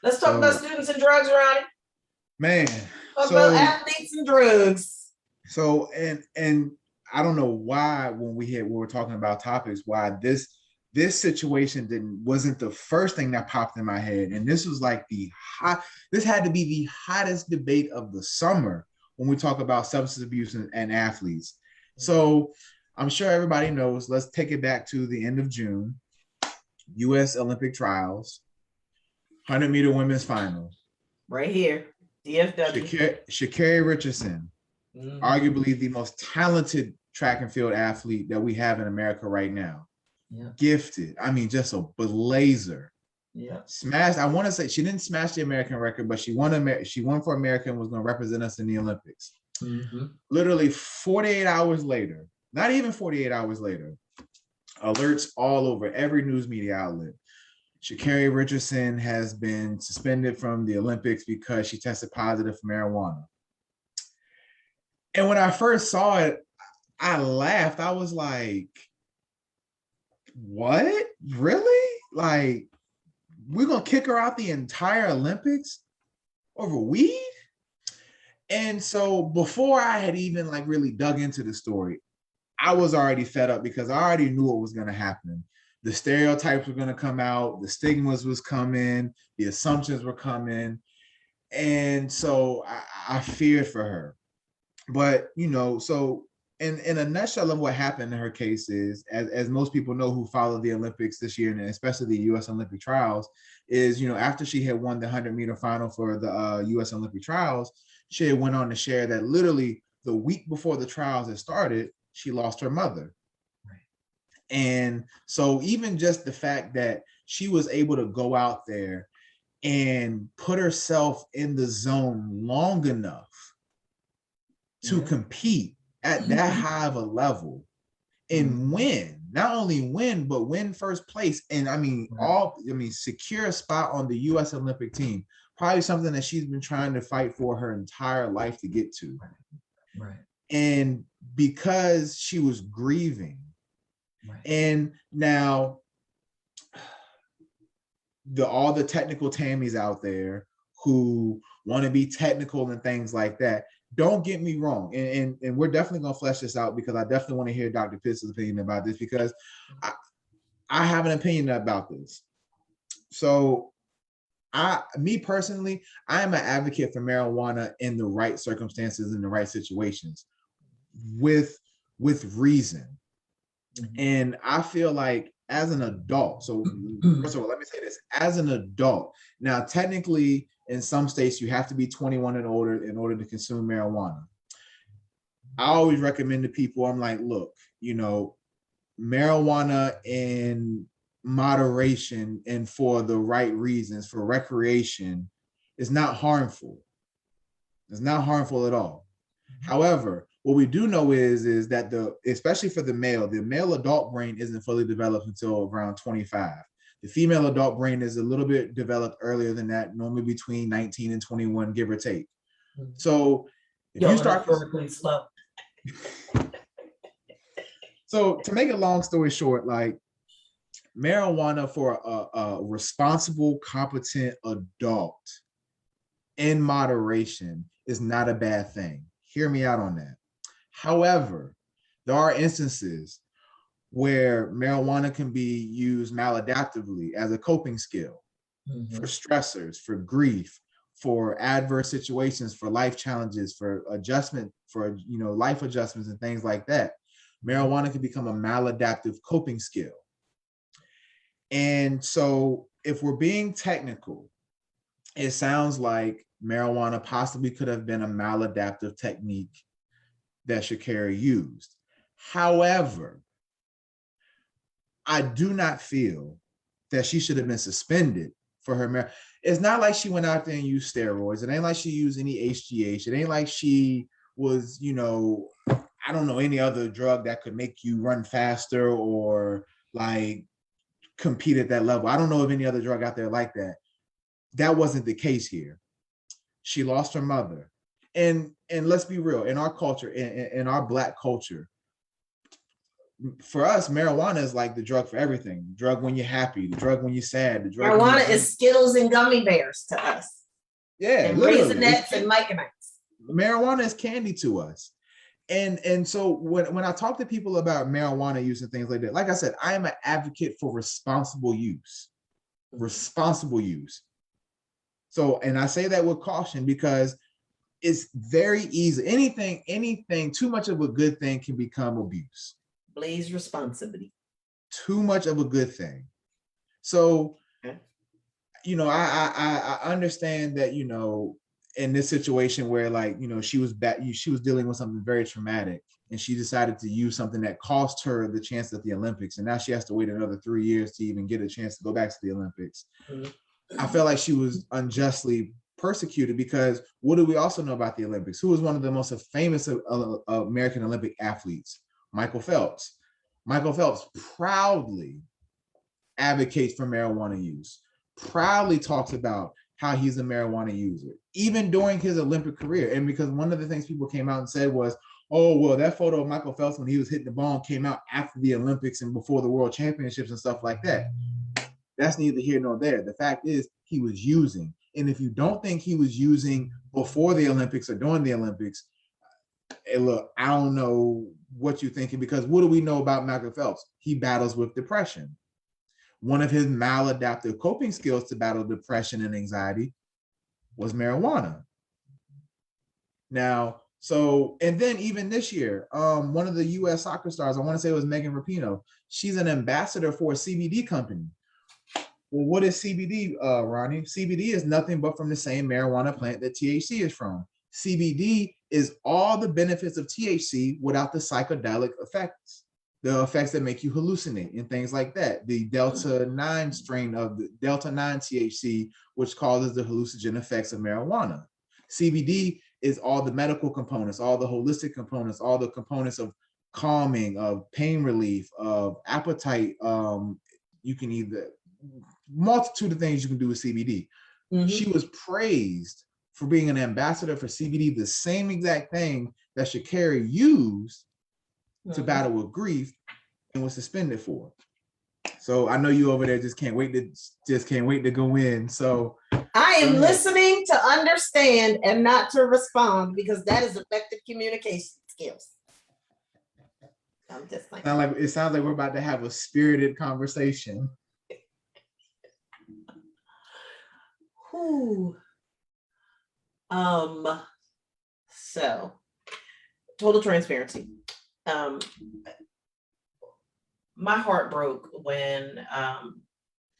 Let's talk about students and drugs, Ronnie. Man. Talk about athletes and drugs. So, and I don't know why when we were talking about topics, why this situation wasn't the first thing that popped in my head. And this was like this had to be the hottest debate of the summer when we talk about substance abuse and athletes. So I'm sure everybody knows, let's take it back to the end of June, U.S. Olympic trials, 100-meter women's final. Right here, DFW. Sha'Carri Richardson, arguably the most talented track and field athlete that we have in America right now. Yeah. Gifted. I mean, just a blazer. Yeah. Smashed. I want to say she didn't smash the American record, but she won for America and was going to represent us in the Olympics. Literally 48 hours later, not even 48 hours later, alerts all over every news media outlet. Sha'Carri Richardson has been suspended from the Olympics because she tested positive for marijuana. And when I first saw it, I laughed. I was like, what? Really? Like, we're going to kick her out the entire Olympics over weed? And so before I had even like really dug into the story, I was already fed up because I already knew what was going to happen. The stereotypes were going to come out, the stigmas was coming, the assumptions were coming. And so I feared for her. But, so in a nutshell of what happened in her case is, as most people know who followed the Olympics this year, and especially the U.S. Olympic trials, is, after she had won the 100-meter final for the U.S. Olympic trials, she had went on to share that literally the week before the trials had started, she lost her mother. Right. And so even just the fact that she was able to go out there and put herself in the zone long enough to compete at that high of a level and win, not only win, but win first place. And secure a spot on the U.S. Olympic team, probably something that she's been trying to fight for her entire life to get to. Right. And because she was grieving, and now all the technical Tammys out there who want to be technical and things like that, don't get me wrong. And we're definitely going to flesh this out because I definitely want to hear Dr. Pitt's opinion about this, because I have an opinion about this. So me personally, I am an advocate for marijuana in the right circumstances, in the right situations, with reason. And I feel like as an adult, so first of all, let me say this, as an adult, now technically in some states you have to be 21 and older in order to consume marijuana. I always recommend to people, I'm like, look, marijuana in moderation and for the right reasons, for recreation, is not harmful. It's not harmful at all. However, what we do know is that especially for the male adult brain isn't fully developed until around 25. The female adult brain is a little bit developed earlier than that, normally between 19 and 21, give or take. So if you start slow. So to make a long story short, like marijuana for a responsible, competent adult in moderation is not a bad thing. Hear me out on that. However, there are instances where marijuana can be used maladaptively as a coping skill for stressors, for grief, for adverse situations, for life challenges, for adjustment, for life adjustments and things like that. Marijuana can become a maladaptive coping skill. And so if we're being technical, it sounds like marijuana possibly could have been a maladaptive technique that Sha'Carri used. However, I do not feel that she should have been suspended for her. It's not like she went out there and used steroids. It ain't like she used any HGH. It ain't like she was, I don't know, any other drug that could make you run faster or like compete at that level. I don't know of any other drug out there like that. That wasn't the case here. She lost her mother. And let's be real, in our culture, in our Black culture, for us, marijuana is like the drug for everything. The drug when you're happy, the drug when you're sad, the drug. Marijuana is Skittles and gummy bears to us. Yeah, and literally. Raisinets and Mike and Ike's. Marijuana is candy to us. And so when I talk to people about marijuana use and things like that, like I said, I am an advocate for responsible use. Responsible use. So, and I say that with caution because it's very easy. Anything, too much of a good thing can become abuse. Blaze responsibly. Too much of a good thing. So, I understand that, in this situation where she was dealing with something very traumatic and she decided to use something that cost her the chance at the Olympics. And now she has to wait another 3 years to even get a chance to go back to the Olympics. I felt like she was unjustly persecuted because what do we also know about the Olympics? Who was one of the most famous American Olympic athletes? Michael Phelps. Michael Phelps proudly advocates for marijuana use, proudly talks about how he's a marijuana user, even during his Olympic career. And because one of the things people came out and said was, oh, well, that photo of Michael Phelps when he was hitting the ball came out after the Olympics and before the World Championships and stuff like that. That's neither here nor there. The fact is he was using. And if you don't think he was using before the Olympics or during the Olympics, look, I don't know what you're thinking, because what do we know about Michael Phelps? He battles with depression. One of his maladaptive coping skills to battle depression and anxiety was marijuana. Now, and then even this year, one of the US soccer stars, I want to say it was Megan Rapinoe, she's an ambassador for a CBD company. Well, what is CBD, Ronnie? CBD is nothing but from the same marijuana plant that THC is from. CBD is all the benefits of THC without the psychedelic effects, the effects that make you hallucinate and things like that. The Delta 9 strain of the Delta 9 THC, which causes the hallucinogen effects of marijuana. CBD is all the medical components, all the holistic components, all the components of calming, of pain relief, of appetite. You can either multitude of things you can do with CBD. She was praised for being an ambassador for CBD, the same exact thing that Sha'Carri used to battle with grief and was suspended for. So I know you over there just can't wait to go in. So I am listening to understand and not to respond, because that is effective communication skills. I'm just like, it sounds like we're about to have a spirited conversation. So total transparency. My heart broke when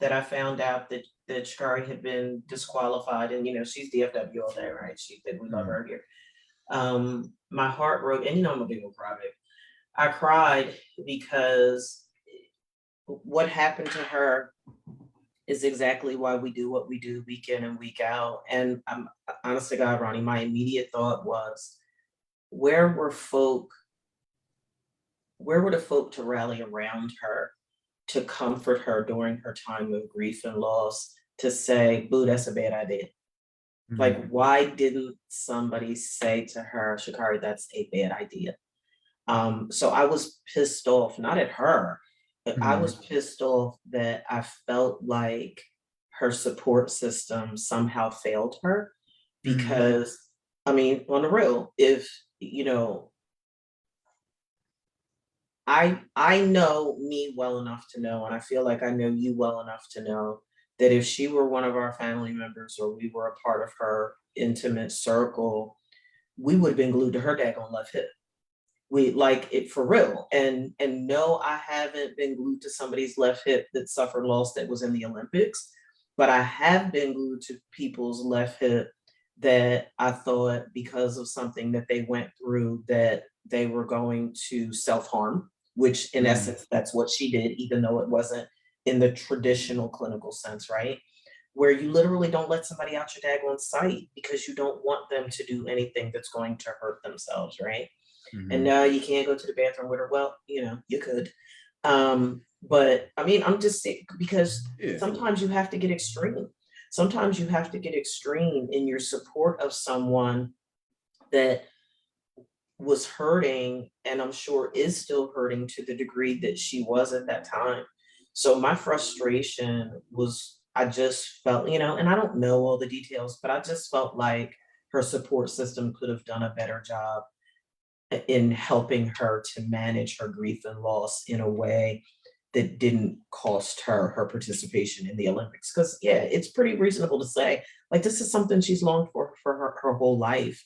that I found out that Sha'Carri had been disqualified, and she's DFW all day, right? We love her here. My heart broke, and I'm a big old crybaby. I cried because what happened to her is exactly why we do what we do week in and week out. And I'm honest to God, Ronnie, my immediate thought was, where were the folk to rally around her, to comfort her during her time of grief and loss, to say, boo, that's a bad idea. Like, why didn't somebody say to her, Sha'Carri, that's a bad idea? So I was pissed off, not at her, I Mhm. was pissed off that I felt like her support system somehow failed her Mhm. because, I mean, on the real, if, I know me well enough to know, and I feel like I know you well enough to know that if she were one of our family members or we were a part of her intimate circle, we would have been glued to her daggone left hip. We like it for real. And no, I haven't been glued to somebody's left hip that suffered loss that was in the Olympics, but I have been glued to people's left hip that I thought because of something that they went through that they were going to self-harm, which in Mhm. essence that's what she did, even though it wasn't in the traditional clinical sense, right? Where you literally don't let somebody out your daggone sight because you don't want them to do anything that's going to hurt themselves, right? And Mhm. now you can't go to the bathroom with her. Well, you could. But I mean, I'm just saying because Yeah. sometimes you have to get extreme. Sometimes you have to get extreme in your support of someone that was hurting and I'm sure is still hurting to the degree that she was at that time. So my frustration was I just felt, and I don't know all the details, but I just felt like her support system could have done a better job in helping her to manage her grief and loss in a way that didn't cost her her participation in the Olympics. Because yeah, it's pretty reasonable to say like this is something she's longed for her whole life,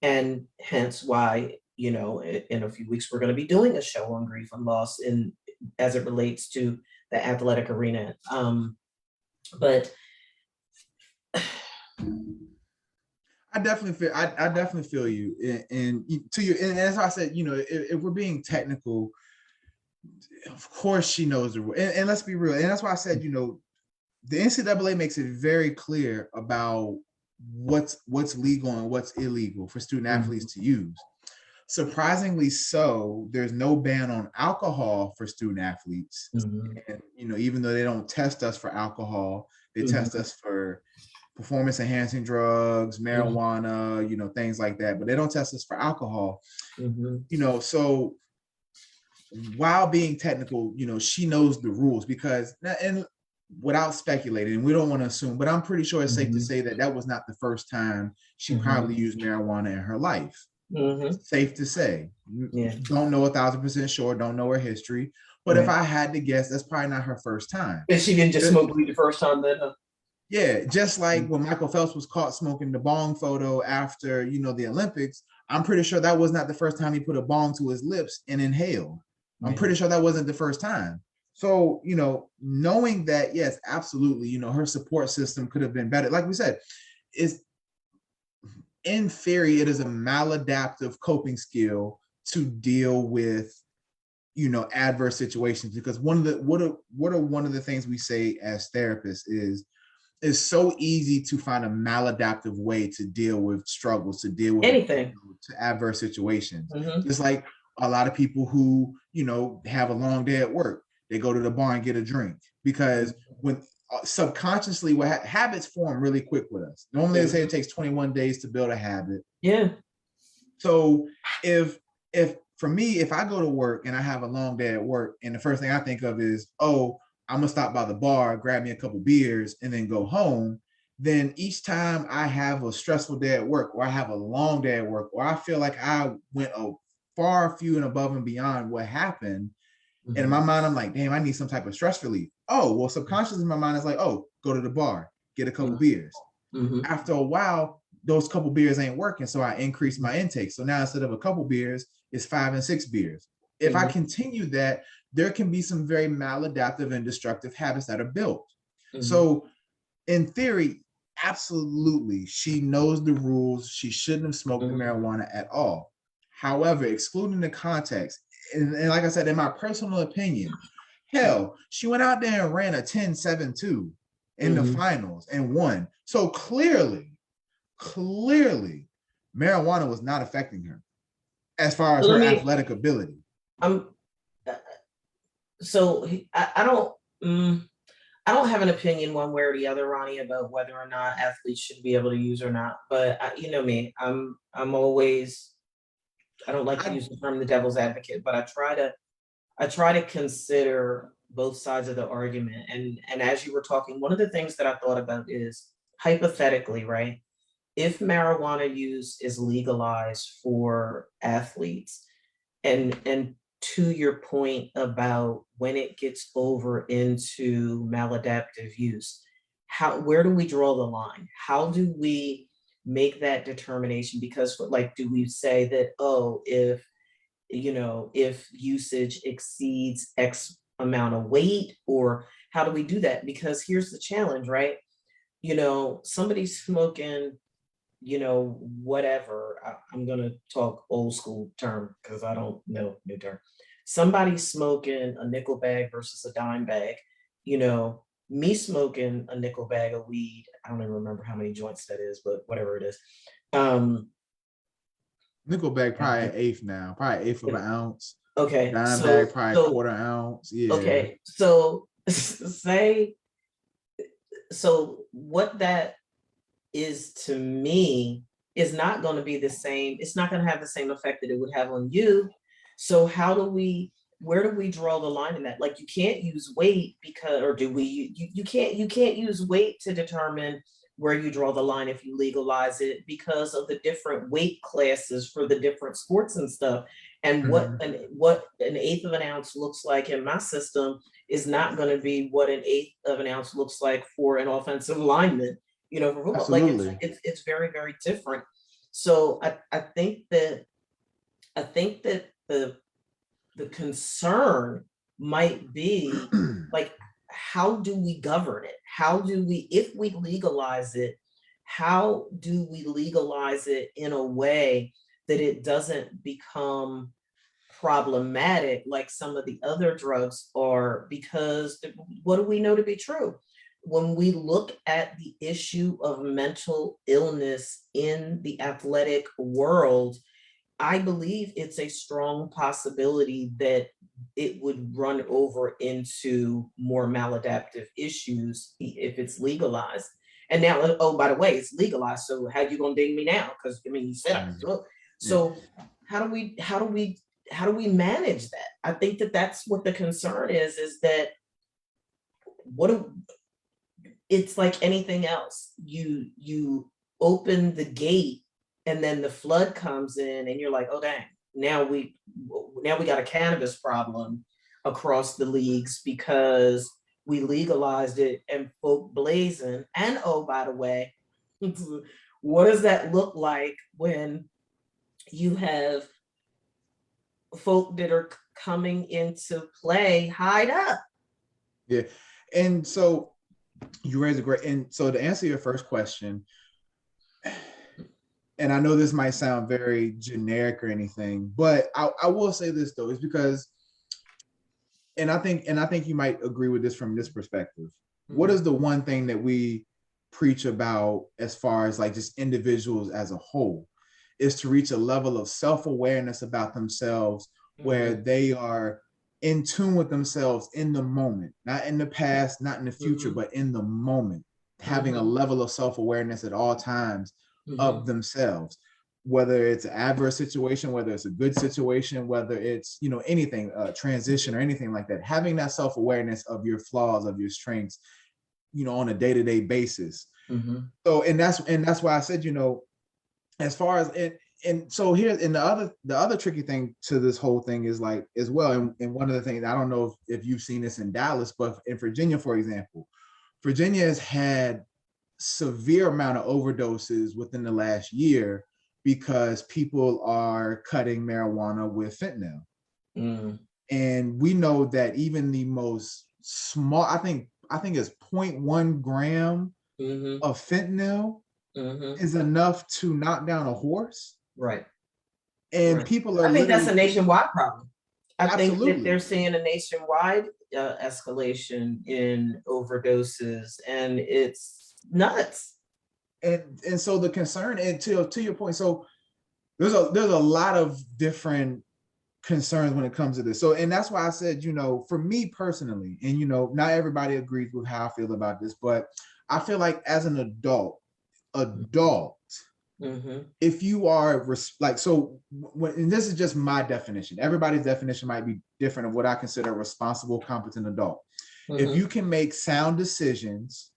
and hence why in a few weeks we're going to be doing a show on grief and loss in as it relates to the athletic arena. But I definitely feel you, to you, and as I said, if we're being technical, of course she knows the rule, and let's be real, and that's why I said, the NCAA makes it very clear about what's legal and what's illegal for student mhm, athletes to use. Surprisingly so, there's no ban on alcohol for student athletes. mhm, And even though they don't test us for alcohol, they test mhm, us for performance enhancing drugs, mhm, marijuana, things like that, but they don't test us for alcohol. mhm, So while being technical, she knows the rules because, and without speculating, and we don't want to assume, but I'm pretty sure it's safe to mhm, say that that was not the first time she mhm, probably used marijuana in her life. mhm. Safe to say. Yeah, Don't know 1,000% sure, don't know her history, but if right. I had to guess, that's probably not her first time. And she didn't just Just, smoke weed the first time then, huh? yeah, just like when Michael Phelps was caught smoking the bong photo after, the Olympics, I'm pretty sure that was not the first time he put a bong to his lips and inhaled. I'm Yeah. pretty sure that wasn't the first time. So, knowing that, yes, absolutely, her support system could have been better. Like we said, is in theory, it is a maladaptive coping skill to deal with, adverse situations. Because what are one of the things we say as therapists is it's so easy to find a maladaptive way to deal with struggles, to deal with Anything. to adverse situations. Mhm, Just like a lot of people who have a long day at work, they go to the bar and get a drink because mhm, when subconsciously what habits form really quick with us. Normally they say it mhm. takes 21 days to build a habit. Yeah. So if for me, if I go to work and I have a long day at work, and the first thing I think of is, oh, I'm gonna stop by the bar, grab me a couple beers, and then go home. Then each time I have a stressful day at work, or I have a long day at work, or I feel like I went a far few and above and beyond what happened, and in my Mhm, mind, I'm like, damn, I need some type of stress relief. Oh, well, subconsciously, my mind is like, oh, go to the bar, get a couple mhm, beers. mhm, After a while, those couple beers ain't working. So I increase my intake. So now instead of a couple beers, it's 5 and 6 beers. If I mhm, continue that, there can be some very maladaptive and destructive habits that are built. mhm, So in theory, absolutely, she knows the rules. She shouldn't have smoked the mhm, marijuana at all. However, excluding the context, and like I said, in my personal opinion, hell, she went out there and ran a 10.72 in the mhm. finals and won. So clearly, marijuana was not affecting her as far as So let her me athletic ability. I'm uh, so mm, I don't have an opinion one way or the other, Ronnie, about whether or not athletes should be able to use or not. But you know me, I'm always I don't like to I use the term the devil's advocate, but I try to consider both sides of the argument. And as you were talking, one of the things that I thought about is hypothetically, right? If marijuana use is legalized for athletes, and to your point about when it gets over into maladaptive use, how, where do we draw the line? How do we make that determination? Because like, do we say that, oh, if, you know, if usage exceeds X amount of weight, or how do we do that? Because here's the challenge, right? You know, somebody's smoking, you know, whatever. I'm gonna talk old school term because I don't know new term. Somebody smoking a nickel bag versus a dime bag, you know, me smoking a nickel bag of weed, I don't even remember how many joints that is, but whatever it is. Um, Nickel bag probably and- an eighth now, probably eighth of an ounce. okay, Dime so bag probably so quarter ounce. Yeah. okay, so say, so what that is to me is not going to be the same. It's not going to have the same effect that it would have on you. So how do we, where do we draw the line in that? Like, you can't use weight because, or do we, you can't use weight to determine where you draw the line if you legalize it, because of the different weight classes for the different sports and stuff. And Mhm. what an eighth of an ounce looks like in my system is not going to be what an eighth of an ounce looks like for an offensive lineman, you know, for football. Like, Absolutely. it's very, very different. So I think that, I think that the concern might be like, how do we govern it? How do we, if we legalize it, how do we legalize it in a way that it doesn't become problematic like some of the other drugs are? Because what do we know to be true? When we look at the issue of mental illness in the athletic world, I believe it's a strong possibility that it would run over into more maladaptive issues if it's legalized. And now, oh, by the way, it's legalized. So how you gonna ding me now? Because I mean, you said I could smoke. Yeah. So how do we manage that? I think that that's what the concern is that what do, it's like anything else. You open the gate and then the flood comes in and you're like, oh dang, now we got a cannabis problem across the leagues because we legalized it and folk blazing. And oh, by the way, what does that look like when you have folk that are coming into play hide up? Yeah. And so you raise a great, and so to answer your first question, and I know this might sound very generic or anything, but I will say this though, is because, and I think you might agree with this from this perspective. What is the one thing that we preach about as far as like just individuals as a whole, is to reach a level of self-awareness about themselves where they are in tune with themselves in the moment, not in the past, not in the future, but in the moment, having a level of self-awareness at all times of themselves, whether it's an adverse situation, whether it's a good situation, whether it's, you know, anything, transition or anything like that, having that self-awareness of your flaws, of your strengths, you know, on a day-to-day basis. So, and that's why I said, you know, as far as it, and so here, and the other tricky thing to this whole thing is like as well, and one of the things, I don't know if you've seen this in Dallas, but in Virginia, for example, Virginia has had severe amount of overdoses within the last year because people are cutting marijuana with fentanyl. And we know that even the most small, I think it's 0.1 gram of fentanyl is enough to knock down a horse. Right. And Right. people are I think that's literally a nationwide problem. I think that they're absolutely. seeing a nationwide escalation in overdoses, and it's nuts. And so the concern, and to your point, so there's a lot of different concerns when it comes to this. So, and that's why I said, you know, for me personally, and you know, not everybody agrees with how I feel about this, but I feel like as an adult, Mhm. If you are like, so when, and this is just my definition, everybody's definition might be different of what I consider a responsible, competent adult. If you Mhm. can make sound decisions,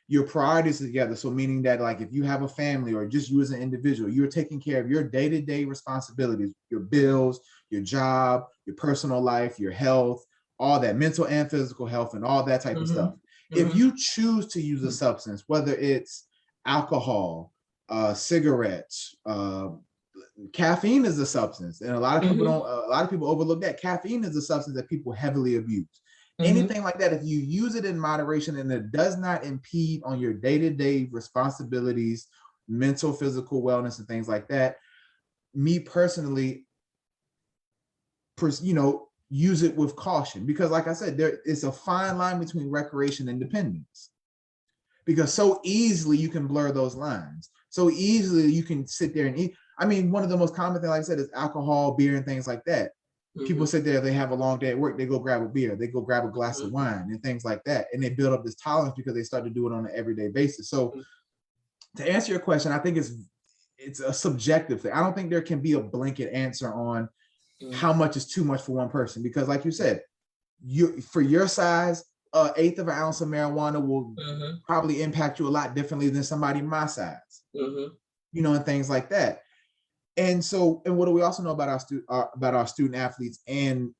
your priorities together. So meaning that, like, if you have a family or just you as an individual, you're taking care of your day-to-day responsibilities, your bills, your job, your personal life, your health, all that, mental and physical health, and all that type of stuff. Mhm. If Mhm. you choose to use a substance, whether it's alcohol, cigarettes, caffeine is a substance, and a lot of people Mhm. don't. A lot of people overlook that caffeine is a substance that people heavily abuse. Mhm. Anything like that, if you use it in moderation and it does not impede on your day-to-day responsibilities, mental, physical wellness, and things like that, me personally, use it with caution, because, like I said, there is a fine line between recreation and dependence. Because so easily you can blur those lines. So easily you can sit there and eat. I mean, one of the most common things, like I said, is alcohol, beer, and things like that. People Mhm. sit there, they have a long day at work, they go grab a beer, they go grab a glass of Mhm. wine and things like that. And they build up this tolerance because they start to do it on an everyday basis. So to answer your question, I think it's a subjective thing. I don't think there can be a blanket answer on Mhm. how much is too much for one person. Because like you said, you, for your size, an eighth of an ounce of marijuana will Mhm. probably impact you a lot differently than somebody my size, Mhm. and things like that. And so, and what do we also know about our student athletes and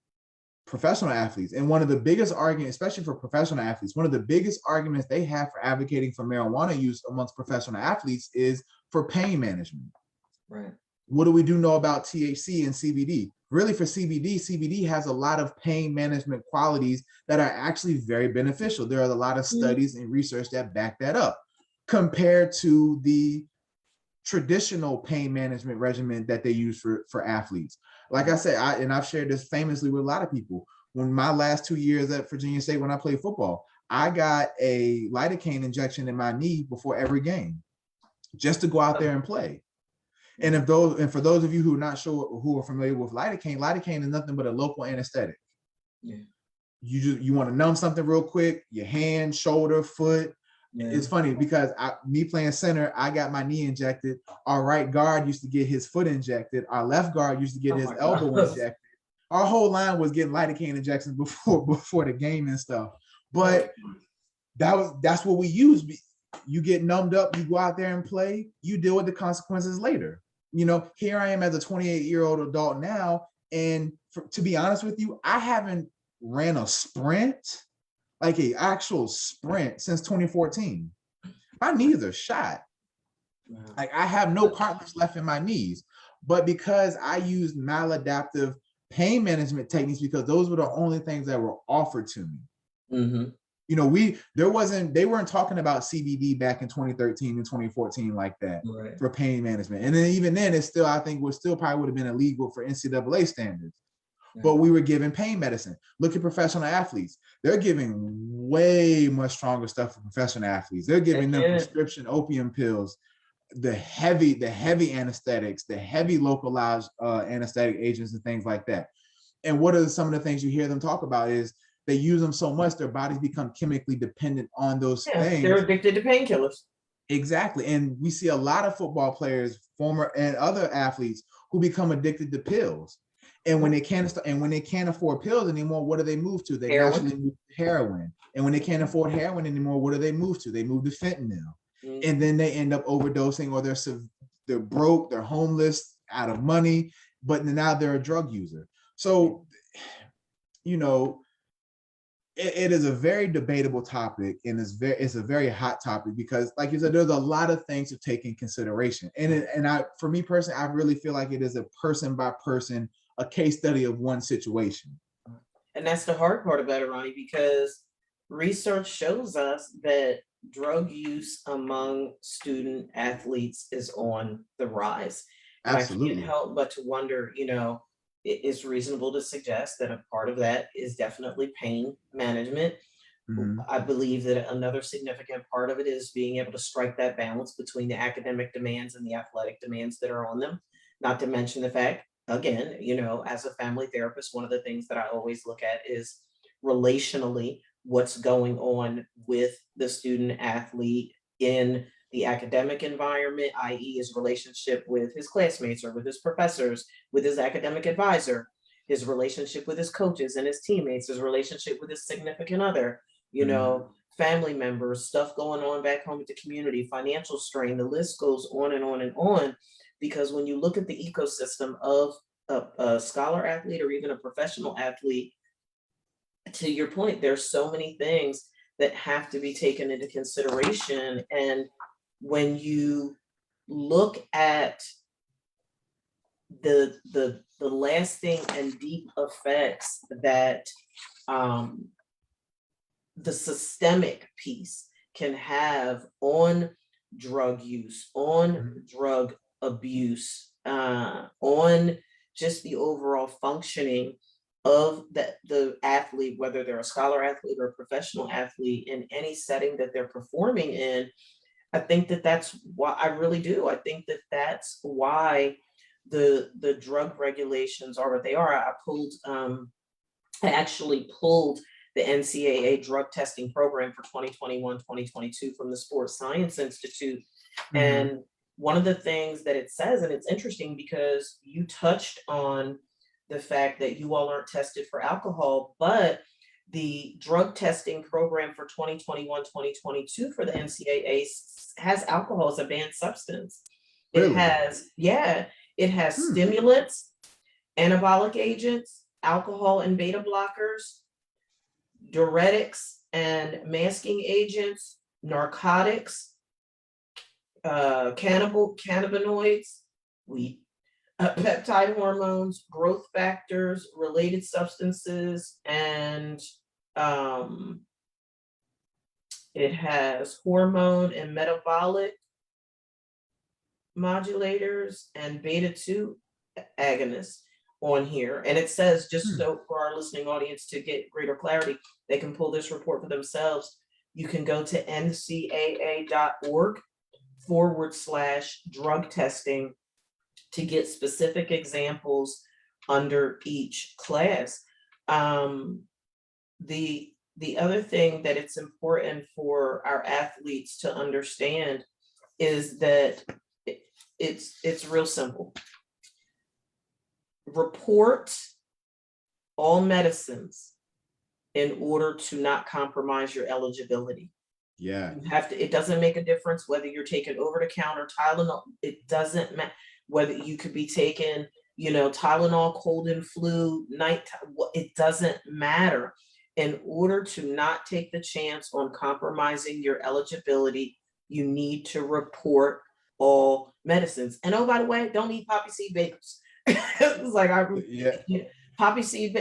professional athletes? And one of the biggest arguments, especially for professional athletes, one of the biggest arguments they have for advocating for marijuana use amongst professional athletes is for pain management. Right. What do we do know about THC and CBD? Really, for CBD has a lot of pain management qualities that are actually very beneficial. There are a lot of Mhm. studies and research that back that up compared to the traditional pain management regimen that they use for athletes. Like I said, I've shared this famously with a lot of people. When my last 2 years at Virginia State, when I played football, I got a lidocaine injection in my knee before every game just to go out there and play. And for those of you who are not sure, who are familiar with lidocaine is nothing but a local anesthetic. Yeah. You want to numb something real quick, your hand, shoulder, foot. Yeah. It's funny because me playing center, I got my knee injected. Our right guard used to get his foot injected. Our left guard used to get Oh his my elbow God. injected. Our whole line was getting lidocaine injections before the game and stuff. Oh. But that's what we use. You get numbed up, you go out there and play, you deal with the consequences later. Here I am as a 28-year-old adult now, and to be honest with you, I haven't ran a sprint, like a actual sprint, since 2014. My knees are shot. Wow. Like, I have no cartilage left in my knees. But because I used maladaptive pain management techniques, because those were the only things that were offered to me. Mm-hmm. They weren't talking about CBD back in 2013 and 2014 like that Right. for pain management. And then even then, it's still, I think, probably would have been illegal for NCAA standards. Yeah. But we were giving pain medicine. Look at professional athletes. They're giving way much stronger stuff for professional athletes. They're giving them And prescription opium pills, the heavy anesthetics, the heavy localized anesthetic agents and things like that. And what are some of the things you hear them talk about is they use them so much, their bodies become chemically dependent on those yeah, they're things. addicted to painkillers. Exactly. And we see a lot of football players, former and other athletes, who become addicted to pills. And when they can't afford pills anymore, what do they move to? They Heroin. naturally move to heroin. And when they can't afford heroin anymore, what do they move to? They move to fentanyl. And Mm-hmm. then they end up overdosing, or they're broke, they're homeless, out of money, but now they're a drug user. So, you know, it is a very debatable topic, and it's a very hot topic because, like you said, there's a lot of things to take in consideration. For me personally, I really feel like it is a person by person, a case study of one situation. And that's the hard part about it, Ronnie, because research shows us that drug use among student athletes is on the rise. And I can't Absolutely. help but to wonder, it's reasonable to suggest that a part of that is definitely pain management. Hmm. I believe that another significant part of it is being able to strike that balance between the academic demands and the athletic demands that are on them. Not to mention the fact, again, as a family therapist, one of the things that I always look at is relationally what's going on with the student athlete in the academic environment, i.e. his relationship with his classmates or with his professors, with his academic advisor, his relationship with his coaches and his teammates, his relationship with his significant other, family members, stuff going on back home with the community, financial strain, the list goes on and on and on. Because when you look at the ecosystem of a scholar athlete or even a professional athlete, to your point, there's so many things that have to be taken into consideration. And when you look at the lasting and deep effects that the systemic piece can have on drug use, on drug abuse, on just the overall functioning of the athlete, whether they're a scholar athlete or a professional athlete, in any setting that they're performing in, I think that's why I really do. I think that's why the drug regulations are what they are. I actually pulled the NCAA drug testing program for 2021-2022 from the Sports Science Institute. And one of the things that it says, and it's interesting because you touched on the fact that you all aren't tested for alcohol, but the drug testing program for 2021-2022 for the NCAA has alcohol as a banned substance. Really? It has stimulants, anabolic agents, alcohol and beta blockers, diuretics and masking agents, narcotics, cannabinoids, peptide hormones, growth factors, related substances, and it has hormone and metabolic modulators and beta-2 agonists on here. And it says, just so for our listening audience to get greater clarity, they can pull this report for themselves. You can go to ncaa.org/drug testing to get specific examples under each class. The other thing that it's important for our athletes to understand is that it's real simple. Report all medicines in order to not compromise your eligibility. Yeah. You have to, it doesn't make a difference whether you're taking over-the-counter Tylenol. It doesn't matter whether you could be taking, Tylenol, cold and flu, nighttime. It doesn't matter. In order to not take the chance on compromising your eligibility, you need to report all medicines. And oh, by the way, don't eat poppy seed bagels. It's like poppy seeds,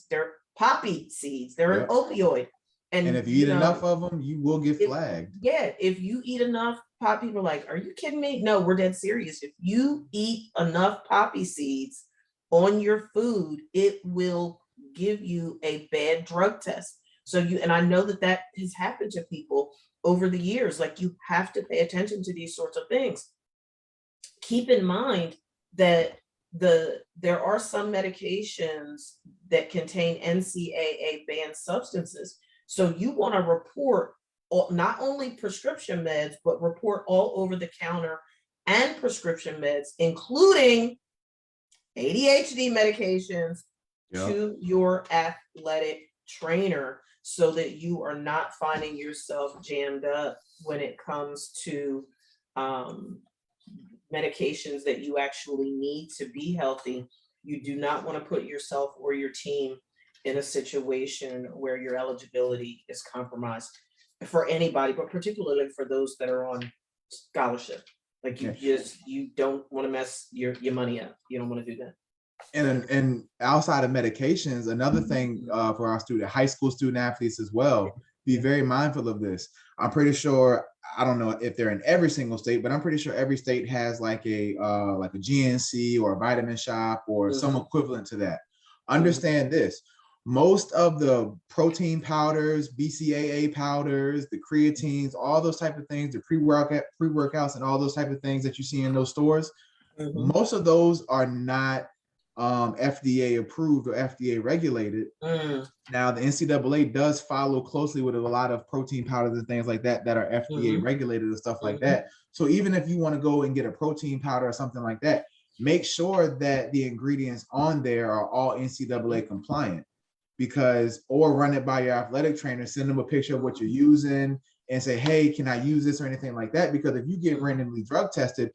they're poppy seeds. They're an opioid. And if you eat enough of them, you will get flagged. If you eat enough people are like, are you kidding me? No, we're dead serious. If you eat enough poppy seeds on your food, it will give you a bad drug test. So and I know that has happened to people over the years. Like, you have to pay attention to these sorts of things. Keep in mind that there are some medications that contain NCAA banned substances. So you want to report not only prescription meds, but report all over the counter and prescription meds, including ADHD medications, to your athletic trainer, so that you are not finding yourself jammed up when it comes to medications that you actually need to be healthy. You do not want to put yourself or your team in a situation where your eligibility is compromised for anybody, but particularly for those that are on scholarship. Like, you don't want to mess your money up. You don't want to do that. And outside of medications, another thing for our high school student athletes as well, be very mindful of this. I'm pretty sure, I don't know if they're in every single state, but I'm pretty sure every state has like a GNC or a vitamin shop or some equivalent to that. Understand this. Most of the protein powders, BCAA powders, the creatines, all those type of things, the pre-workouts and all those type of things that you see in those stores, most of those are not FDA approved or FDA regulated. Now the NCAA does follow closely with a lot of protein powders and things like that that are FDA regulated and stuff like that. So even if you want to go and get a protein powder or something like that, make sure that the ingredients on there are all NCAA compliant, because, or run it by your athletic trainer, send them a picture of what you're using and say, hey, can I use this or anything like that? Because if you get randomly drug tested,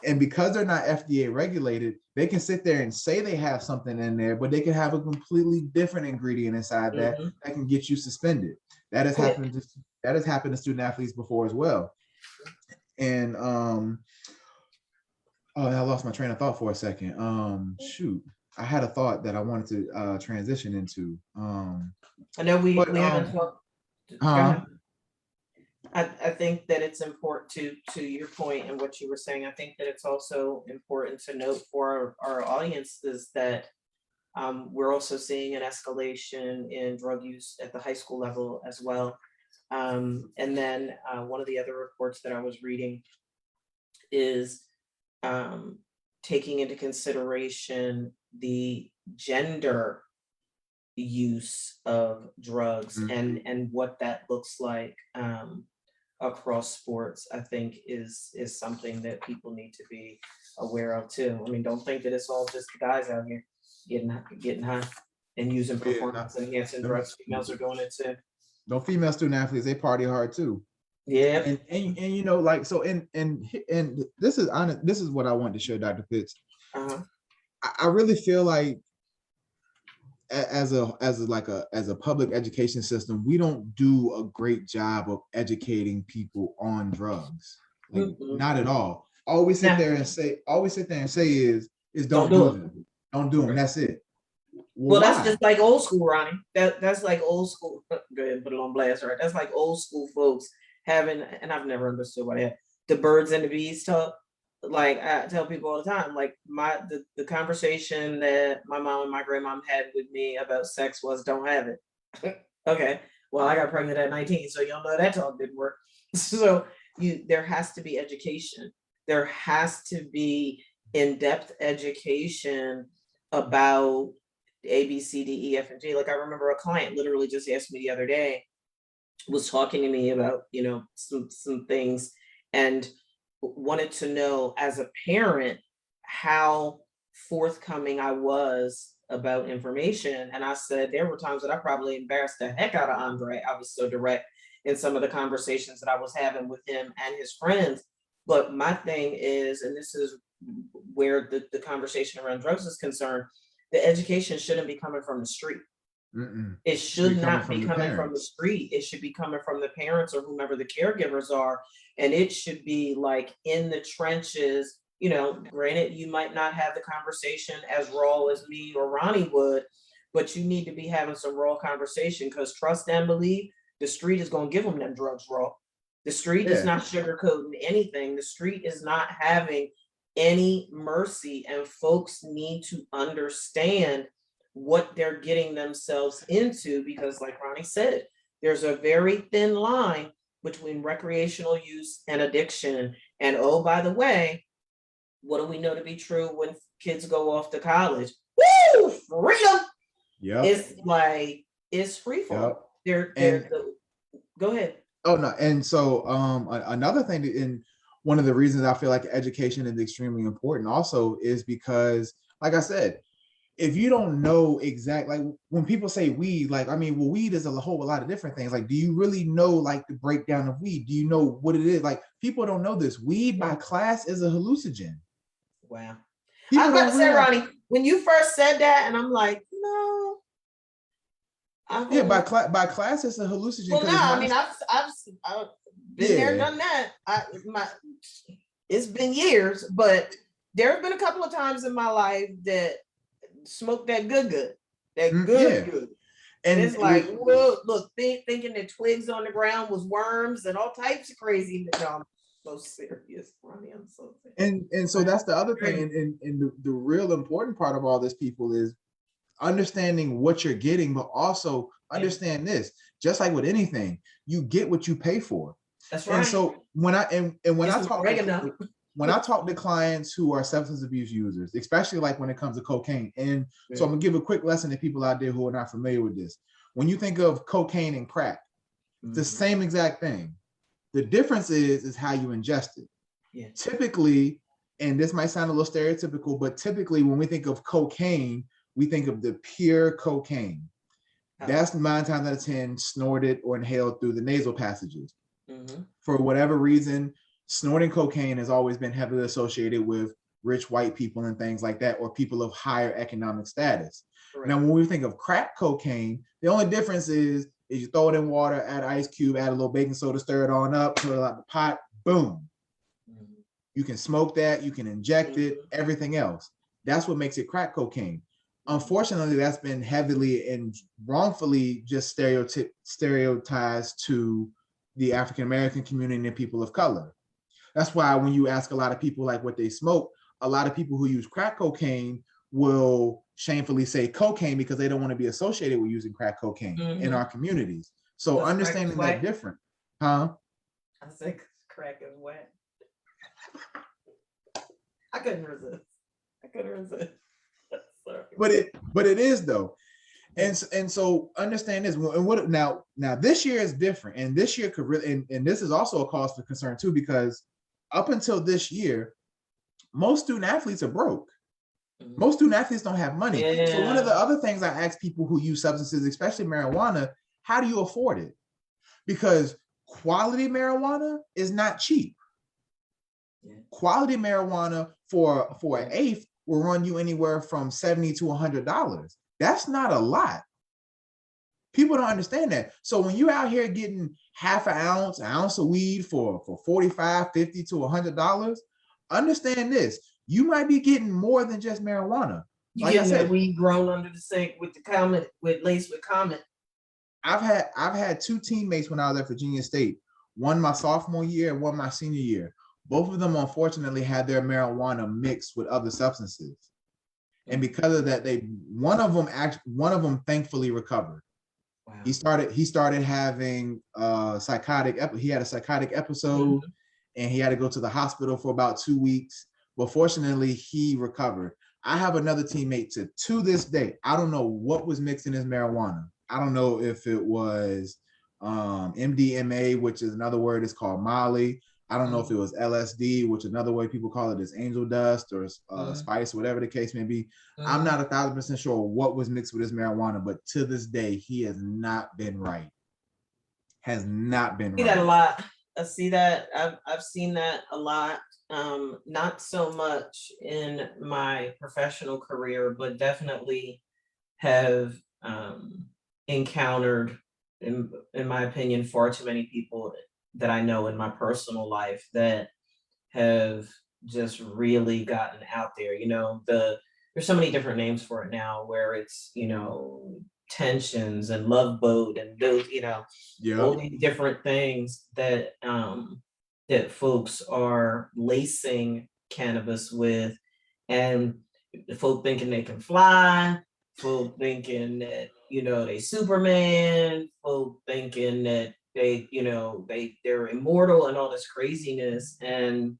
and because they're not FDA regulated, they can sit there and say they have something in there, but they can have a completely different ingredient inside that can get you suspended. That has happened to student athletes before as well. And oh, I lost my train of thought for a second. Shoot, I had a thought that I wanted to transition into. I know we haven't talked. I think that it's important to your point and what you were saying. I think that it's also important to note for our audience is that we're also seeing an escalation in drug use at the high school level as well. And then one of the other reports that I was reading is taking into consideration the gender use of drugs and what that looks like across sports. I think is something that people need to be aware of too. I mean, don't think that it's all just the guys out here getting high and using performance enhancing drugs. Females are doing it too. No, female student athletes, they party hard too. Yeah. And you know, like, so and this is honest, this is what I wanted to show Dr. Pitts. I really feel like as a public education system, we don't do a great job of educating people on drugs. Like, not at all. All we sit there and say is don't do them. Don't do them. That's it. Well, that's just like old school, Ronnie. That's like old school. Go ahead and put it on blast, right? That's like old school folks having, and I've never understood why they have the birds and the bees talk. Like I tell people all the time, like the conversation that my mom and my grandmom had with me about sex was don't have it. Okay. Well, I got pregnant at 19, so y'all know that talk didn't work. So there has to be education. There has to be in-depth education about A, B, C, D, E, F, and G. Like I remember a client literally just asked me the other day, was talking to me about, you know, some things and wanted to know as a parent how forthcoming I was about information. And I said there were times that I probably embarrassed the heck out of Andre. I was so direct in some of the conversations that I was having with him and his friends. But my thing is, and this is where the conversation around drugs is concerned, the education shouldn't be coming from the street. It should not be coming from the street. It should be coming from the parents or whomever the caregivers are. And it should be like in the trenches. You know, granted, you might not have the conversation as raw as me or Ronnie would, but you need to be having some raw conversation, because trust and believe the street is going to give them them drugs raw. The street is not sugarcoating anything. The street is not having any mercy, and folks need to understand what they're getting themselves into, because like Ronnie said, there's a very thin line between recreational use and addiction. And oh, by the way, what do we know to be true when kids go off to college? Woo! Freedom! Yeah. It's like, it's free fall. Go ahead. Oh no, and so another thing, and one of the reasons I feel like education is extremely important also is because, like I said, if you don't know exactly, like when people say weed, like, I mean, well, weed is a whole lot of different things. Like, do you really know like the breakdown of weed? Do you know what it is? Like, people don't know this. Weed by class is a hallucinogen. Wow. I was about to say, Ronnie, when you first said that, and I'm like, no. Yeah, by class it's a hallucinogen. Well, no, I mean, I've been there, done that. It's been years, but there have been a couple of times in my life that smoked that good. Good. And it's like, whoa, look, thinking that twigs on the ground was worms and all types of crazy. No, I'm so serious, Ronnie. I'm so serious. And so that's the other thing. And the real important part of all this, people, is understanding what you're getting, but also understand this. Just like with anything, you get what you pay for. That's right. And so when I talk when I talk to clients who are substance abuse users, especially like when it comes to cocaine, and so I'm gonna give a quick lesson to people out there who are not familiar with this. When you think of cocaine and crack, it's the same exact thing. The difference is how you ingest it. Yeah. Typically, and this might sound a little stereotypical, but typically when we think of cocaine, we think of the pure cocaine. That's 9 times out of 10 snorted or inhaled through the nasal passages. For whatever reason, snorting cocaine has always been heavily associated with rich white people and things like that, or people of higher economic status. Correct. Now, when we think of crack cocaine, the only difference is you throw it in water, add an ice cube, add a little baking soda, stir it on up, put it out the pot, boom. You can smoke that, you can inject it, everything else. That's what makes it crack cocaine. Unfortunately, that's been heavily and wrongfully just stereotyped to the African-American community and people of color. That's why when you ask a lot of people like what they smoke, a lot of people who use crack cocaine will shamefully say cocaine because they don't want to be associated with using crack cocaine in our communities. So that's understanding that different. Huh? I said crack is wet. I couldn't resist. Sorry. But it is though. And so understand this. And what now this year is different. And this year could really and this is also a cause for concern too, because up until this year, most student athletes are broke. Most student athletes don't have money. Yeah. So one of the other things I ask people who use substances, especially marijuana, how do you afford it? Because quality marijuana is not cheap. Yeah. Quality marijuana for an eighth will run you anywhere from $70 to $100. That's not a lot. People don't understand that. So when you're out here getting half an ounce of weed for $45, $50 to $100, understand this. You might be getting more than just marijuana. You like getting that weed grown under the sink with laced with Comet. I've had 2 teammates when I was at Virginia State, one my sophomore year and one my senior year. Both of them unfortunately had their marijuana mixed with other substances. And because of that, one of them thankfully recovered. Wow. He started having he had a psychotic episode and he had to go to the hospital for about 2 weeks. But fortunately, he recovered. I have another teammate to this day. I don't know what was mixed in his marijuana. I don't know if it was MDMA, which is another word is called Molly. I don't know if it was LSD, which another way people call it is angel dust or spice, whatever the case may be. I'm not 1,000% sure what was mixed with his marijuana, but to this day, he has not been right. Has not been right. See that a lot. I see that. I've seen that a lot. Not so much in my professional career, but definitely have encountered, in my opinion, far too many people that I know in my personal life that have just really gotten out there. You know, there's so many different names for it now, where it's, you know, tensions and love boat and those, you know, all these different things that that folks are lacing cannabis with, and folk thinking they can fly, folk thinking that, you know, they Superman, folk thinking that they, you know, they're immortal and all this craziness, and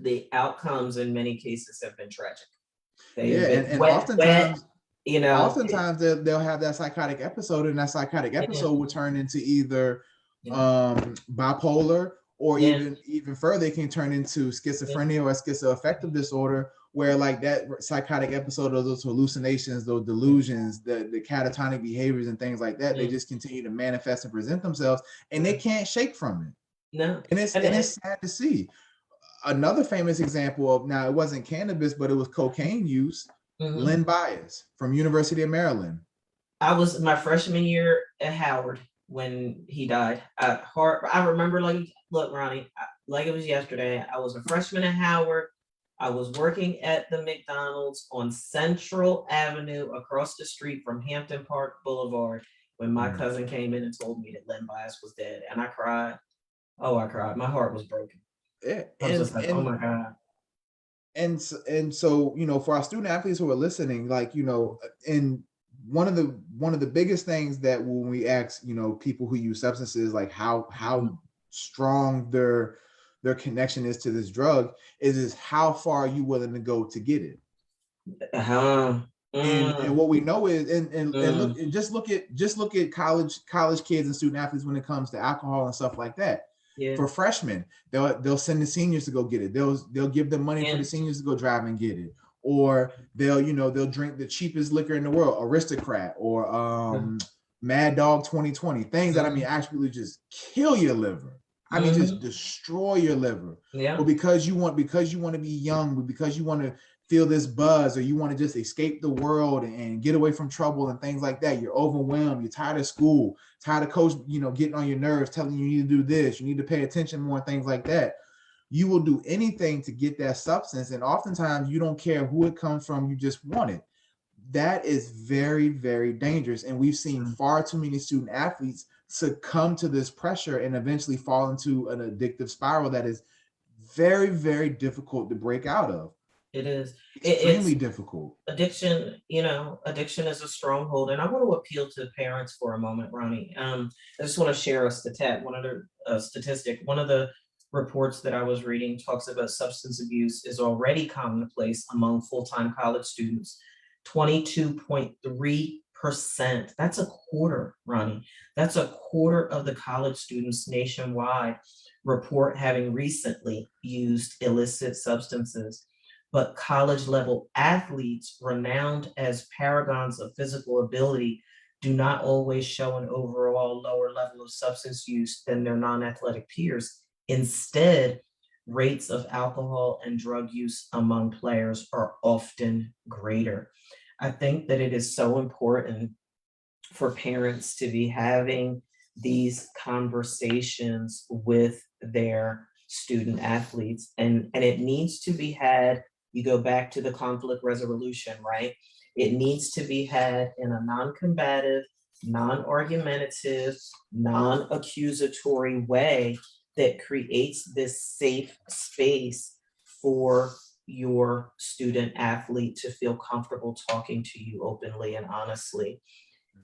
the outcomes in many cases have been tragic. And oftentimes, you know, oftentimes they'll have that psychotic episode, and that psychotic episode will turn into either bipolar, or even further, it can turn into schizophrenia or schizoaffective disorder, where like that psychotic episode, or those hallucinations, those delusions, the catatonic behaviors and things like that, they just continue to manifest and present themselves, and they can't shake from it. No, and it's sad to see. Another famous example of, now it wasn't cannabis, but it was cocaine use. Len Bias from University of Maryland. I was my freshman year at Howard when he died. I remember, like, look, Ronnie, like it was yesterday. I was a freshman at Howard. I was working at the McDonald's on Central Avenue across the street from Hampton Park Boulevard when my cousin came in and told me that Len Bias was dead. And I cried. Oh, I cried. My heart was broken. I was just like, oh my God. And so, you know, for our student athletes who are listening, like, you know, and one of the biggest things that when we ask, you know, people who use substances, like how strong their their connection is to this drug is how far are you willing to go to get it. Uh-huh. And what we know is and look Mm. and just look at college kids and student athletes when it comes to alcohol and stuff like that. Yeah. For freshmen, they'll send the seniors to go get it. They'll give them money for the Yeah. seniors to go drive and get it. Or they'll drink the cheapest liquor in the world, Aristocrat or Mad Dog 2020, things that actually just kill your liver. I mean, just destroy your liver. Yeah. But because you want to be young, because you want to feel this buzz, or you want to just escape the world and get away from trouble and things like that, you're overwhelmed, you're tired of school, tired of coach, getting on your nerves, telling you need to do this, you need to pay attention more, and things like that. You will do anything to get that substance, and oftentimes you don't care who it comes from, you just want it. That is very, very dangerous, and we've seen far too many student athletes succumb to this pressure and eventually fall into an addictive spiral that is very, very difficult to break out of. It is. Extremely difficult. Addiction, addiction is a stronghold. And I want to appeal to parents for a moment, Ronnie. I just want to share a statistic. One of the reports that I was reading talks about substance abuse is already commonplace among full-time college students. 22.3%. That's a quarter, Ronnie. That's a quarter of the college students nationwide report having recently used illicit substances. But college level athletes, renowned as paragons of physical ability, do not always show an overall lower level of substance use than their non-athletic peers. Instead, rates of alcohol and drug use among players are often greater. I think that it is so important for parents to be having these conversations with their student athletes, and it needs to be had. You go back to the conflict resolution, right? It needs to be had in a non-combative, non-argumentative, non-accusatory way that creates this safe space for your student athlete to feel comfortable talking to you openly and honestly.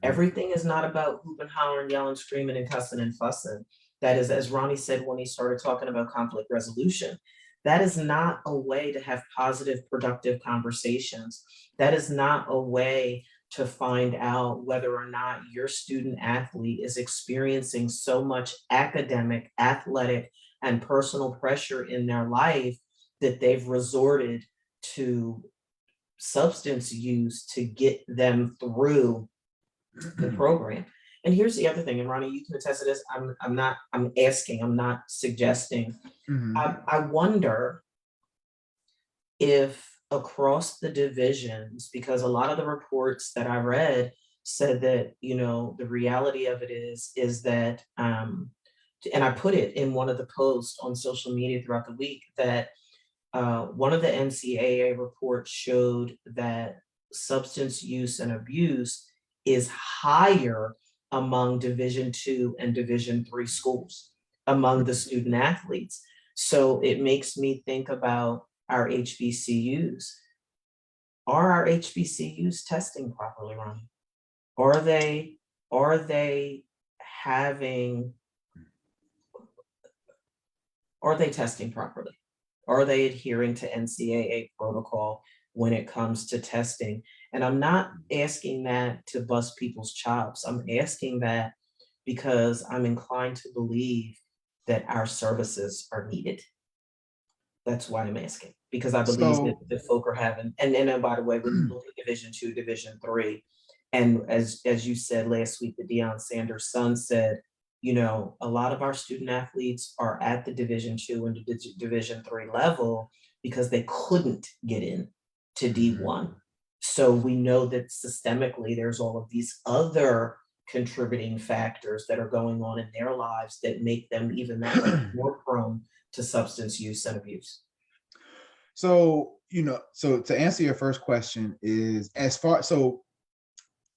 Everything is not about hoop and hollering, yelling, screaming, and cussing and fussing. That is, as Ronnie said when he started talking about conflict resolution, that is not a way to have positive, productive conversations. That is not a way to find out whether or not your student athlete is experiencing so much academic, athletic, and personal pressure in their life that they've resorted to substance use to get them through the program. And here's the other thing, and Ronnie, you can attest to this. I'm not suggesting. I wonder if across the divisions, because a lot of the reports that I read said that, the reality of it is that, and I put it in one of the posts on social media throughout the week, that one of the NCAA reports showed that substance use and abuse is higher among Division II and Division III schools, among the student athletes. So it makes me think about our HBCUs. Are our HBCUs testing properly, Ronnie? Are they testing properly? Are they adhering to NCAA protocol when it comes to testing? And I'm not asking that to bust people's chops. I'm asking that because I'm inclined to believe that our services are needed. That's why I'm asking, because I believe that folk are having, and then by the way, when you look at Division II, Division III, and as you said last week, the Deion Sanders' son said, a lot of our student athletes are at the Division II and Division III level because they couldn't get in to D1. So we know that systemically there's all of these other contributing factors that are going on in their lives that make them even that much more prone to substance use and abuse. So, so to answer your first question is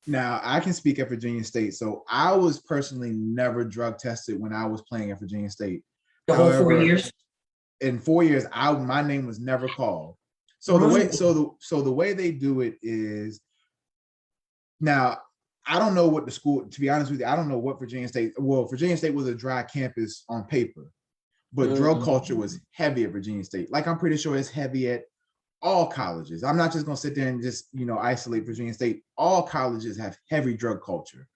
now I can speak at Virginia State. So I was personally never drug tested when I was playing at Virginia State. The whole 4 years? In 4 years, my name was never called. So the way they do it is, now I don't know what the school, to be honest with you, I don't know what Virginia State was a dry campus on paper. but drug culture was heavy at Virginia State. Like I'm pretty sure it's heavy at all colleges. I'm not just gonna sit there and just isolate Virginia State. All colleges have heavy drug culture.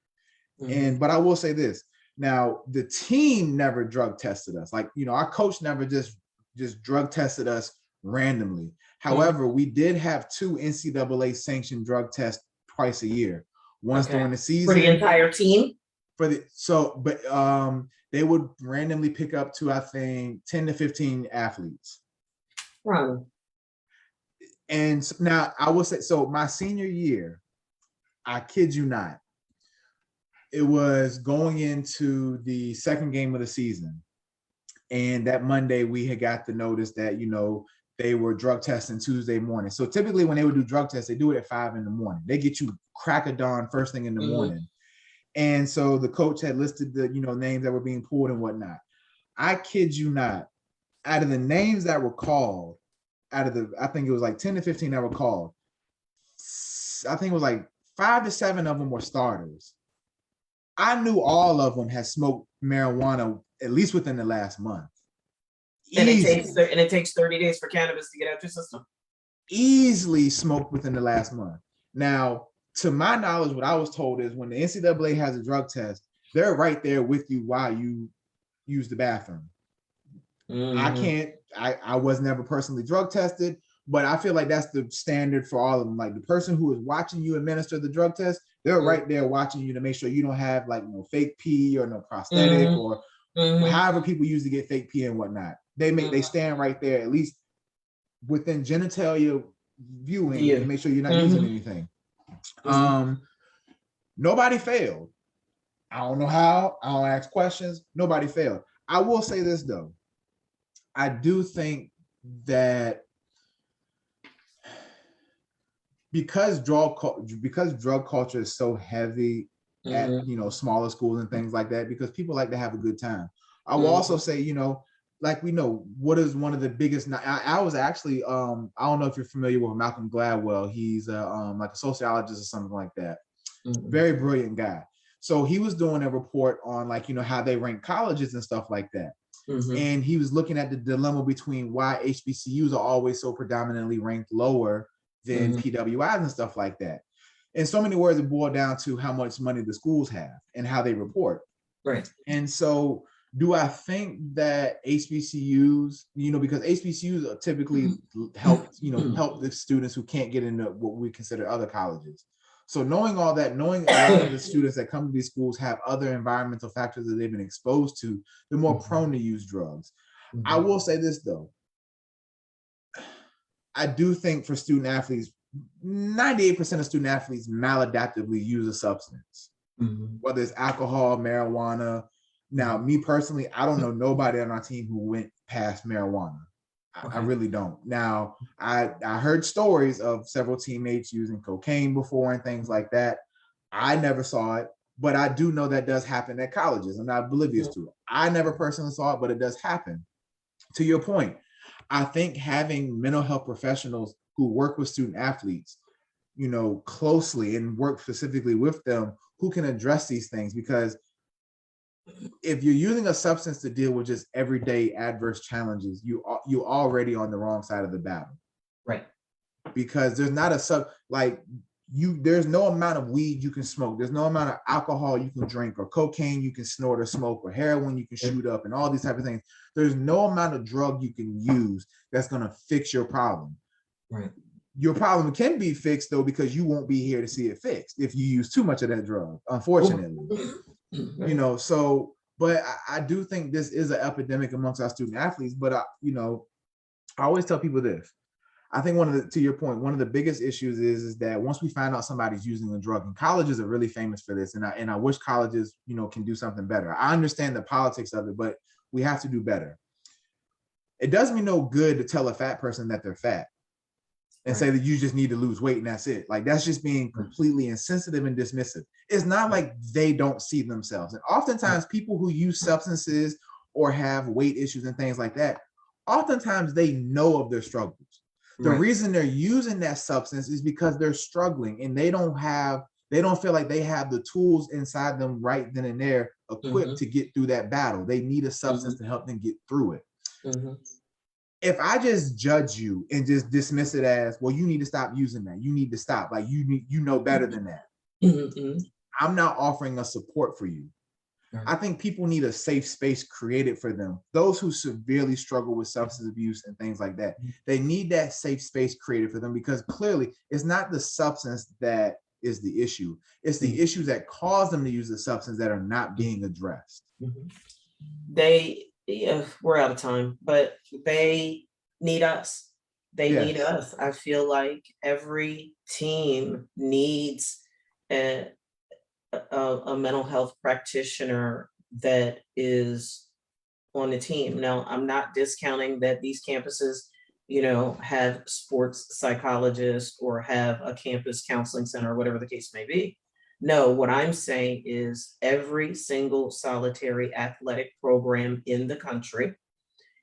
But I will say this. Now, the team never drug tested us. Like, our coach never just drug tested us randomly. However, we did have 2 NCAA sanctioned drug tests twice a year. Once during the season. For the entire team? They would randomly pick up to, I think, 10 to 15 athletes. Right. And now I will say, so my senior year, I kid you not, it was going into the second game of the season. And that Monday we had got the notice that, they were drug testing Tuesday morning. So typically when they would do drug tests, they do it at 5 a.m. They get you crack of dawn first thing in the morning. And so the coach had listed the, names that were being pulled and whatnot. I kid you not, out of the names that were called, I think it was like 10 to 15 that were called, I think it was like 5 to 7 of them were starters. I knew all of them had smoked marijuana at least within the last month. And it takes 30 days for cannabis to get out your system. Easily smoked within the last month. Now, to my knowledge, what I was told is when the NCAA has a drug test, they're right there with you while you use the bathroom. I was never personally drug tested, but I feel like that's the standard for all of them. Like the person who is watching you administer the drug test, they're right there watching you to make sure you don't have like no fake pee or no prosthetic or however people usually get fake pee and whatnot. They stand right there, at least within genitalia viewing, to make sure you're not using anything. Nobody failed. I don't know how. I don't ask questions. Nobody failed. I will say this though. I do think that because drug culture is so heavy at smaller schools and things like that, because people like to have a good time. I will also say, like we know what is one of the biggest. I was actually I don't know if you're familiar with Malcolm Gladwell. He's like a sociologist or something like that. Very brilliant guy. So he was doing a report on like how they rank colleges and stuff like that. And he was looking at the dilemma between why HBCUs are always so predominantly ranked lower than PWIs and stuff like that. In so many words, it boiled down to how much money the schools have and how they report. Right. And so do I think that HBCUs, because HBCUs typically help the students who can't get into what we consider other colleges. So knowing all that, knowing a lot of the students that come to these schools have other environmental factors that they've been exposed to, they're more prone to use drugs. I will say this though. I do think for student athletes, 98% of student athletes maladaptively use a substance, whether it's alcohol, marijuana. Now, me personally, I don't know nobody on our team who went past marijuana. I really don't. Now, I heard stories of several teammates using cocaine before and things like that. I never saw it, but I do know that does happen at colleges. I'm not oblivious to it. I never personally saw it, but it does happen. To your point, I think having mental health professionals who work with student athletes, closely and work specifically with them who can address these things, because if you're using a substance to deal with just everyday adverse challenges, you're already on the wrong side of the battle. Right. Because there's not there's no amount of weed you can smoke. There's no amount of alcohol you can drink, or cocaine you can snort or smoke, or heroin you can shoot up, and all these type of things. There's no amount of drug you can use that's going to fix your problem. Right. Your problem can be fixed though, because you won't be here to see it fixed if you use too much of that drug, unfortunately. But I do think this is an epidemic amongst our student athletes. But I always tell people this. I think to your point, one of the biggest issues is that once we find out somebody's using a drug, and colleges are really famous for this, and I wish colleges, can do something better. I understand the politics of it, but we have to do better. It does me no good to tell a fat person that they're fat and say that you just need to lose weight and that's it. Like, that's just being completely insensitive and dismissive. It's not like they don't see themselves. And oftentimes people who use substances or have weight issues and things like that, oftentimes they know of their struggles. The reason they're using that substance is because they're struggling, and they don't feel like they have the tools inside them right then and there equipped to get through that battle. They need a substance to help them get through it. Mhm. If I just judge you and just dismiss it as, well, you need to stop using that. You need to stop. Like you know better than that. Mhm, mhm. I'm not offering a support for you. Right. I think people need a safe space created for them. Those who severely struggle with substance abuse and things like that, they need that safe space created for them, because clearly it's not the substance that is the issue. It's the Mhm, issues that cause them to use the substance that are not being addressed. mhm. Yeah, we're out of time, but they need us. They need Yes. us. I feel like every team needs a, a mental health practitioner that is on the team. Now, I'm not discounting that these campuses, have sports psychologists or have a campus counseling center or whatever the case may be. No, what I'm saying is every single solitary athletic program in the country,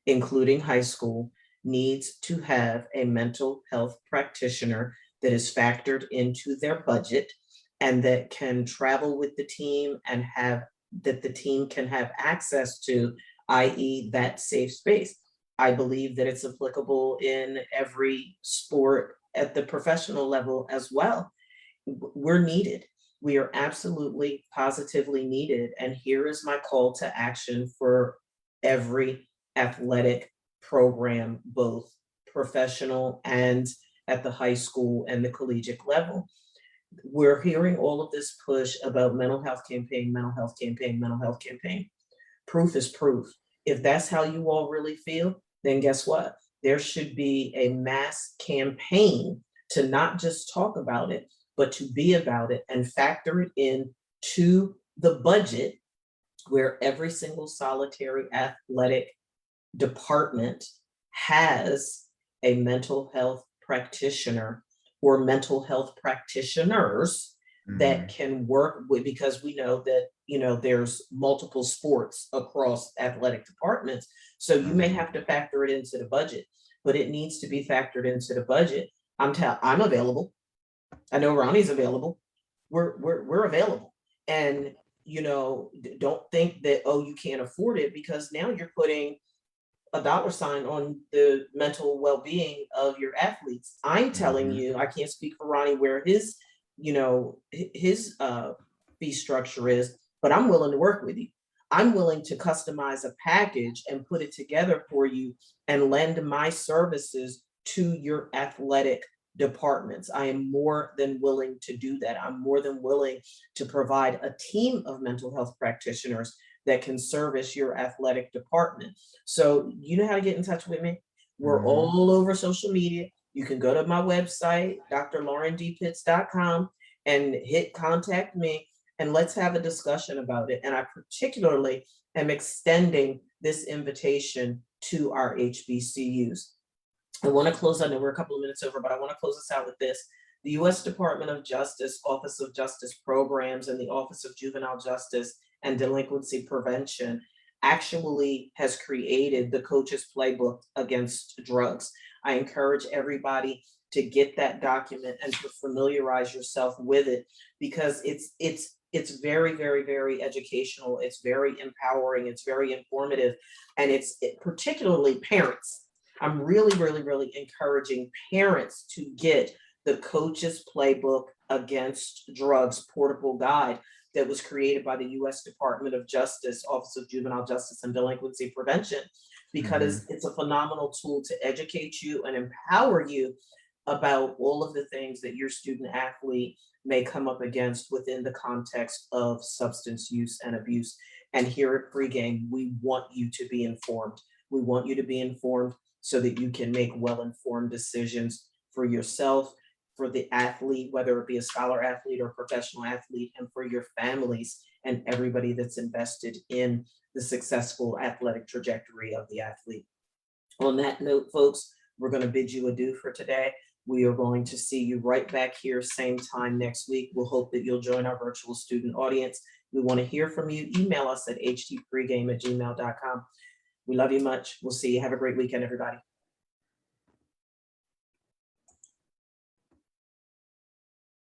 including high school, needs to have a mental health practitioner that is factored into their budget and that can travel with the team and have that the team can have access to, i.e., that safe space. I believe that it's applicable in every sport at the professional level as well. We're needed. We are absolutely positively needed. And here is my call to action for every athletic program, both professional and at the high school and the collegiate level. We're hearing all of this push about mental health campaign, mental health campaign, mental health campaign. Proof is proof. If that's how you all really feel, then guess what? There should be a mass campaign to not just talk about it, but to be about it and factor it in to the budget where every single solitary athletic department has a mental health practitioner or mental health practitioners that Mhm. can work with, because we know that there's multiple sports across athletic departments, so you may Mhm. have to factor it into the budget, but it needs to be factored into the budget. I'm available. I know Ronnie's available. We're available. And don't think that, oh, you can't afford it, because now you're putting a dollar sign on the mental well-being of your athletes. I'm telling Mhm. you, I can't speak for Ronnie where his fee structure is, but I'm willing to work with you. I'm willing to customize a package and put it together for you and lend my services to your athletic departments. I am more than willing to do that. I'm more than willing to provide a team of mental health practitioners that can service your athletic department. So you know how to get in touch with me. We're Mhm. all over social media. You can go to my website, drlaurendpitts.com, and hit contact me, and let's have a discussion about it. And I particularly am extending this invitation to our HBCUs. I want to close, I know we're a couple of minutes over, but I want to close this out with this. The US Department of Justice, Office of Justice Programs, and the Office of Juvenile Justice and Delinquency Prevention actually has created the coach's playbook against drugs. I encourage everybody to get that document and to familiarize yourself with it, because it's very, very, very educational. It's very empowering. It's very informative, and particularly parents. I'm really, really, really encouraging parents to get the coach's playbook against drugs portable guide that was created by the US Department of Justice, Office of Juvenile Justice and Delinquency Prevention, because Mhm. it's a phenomenal tool to educate you and empower you about all of the things that your student athlete may come up against within the context of substance use and abuse. And here at Pregame, we want you to be informed. We want you to be informed so that you can make well-informed decisions for yourself, for the athlete, whether it be a scholar athlete or professional athlete, and for your families and everybody that's invested in the successful athletic trajectory of the athlete. On that note, folks, we're going to bid you adieu for today. We are going to see you right back here, same time next week. We'll hope that you'll join our virtual student audience. We want to hear from you. Email us at htpregame@gmail.com. We love you much. We'll see you. Have a great weekend, everybody.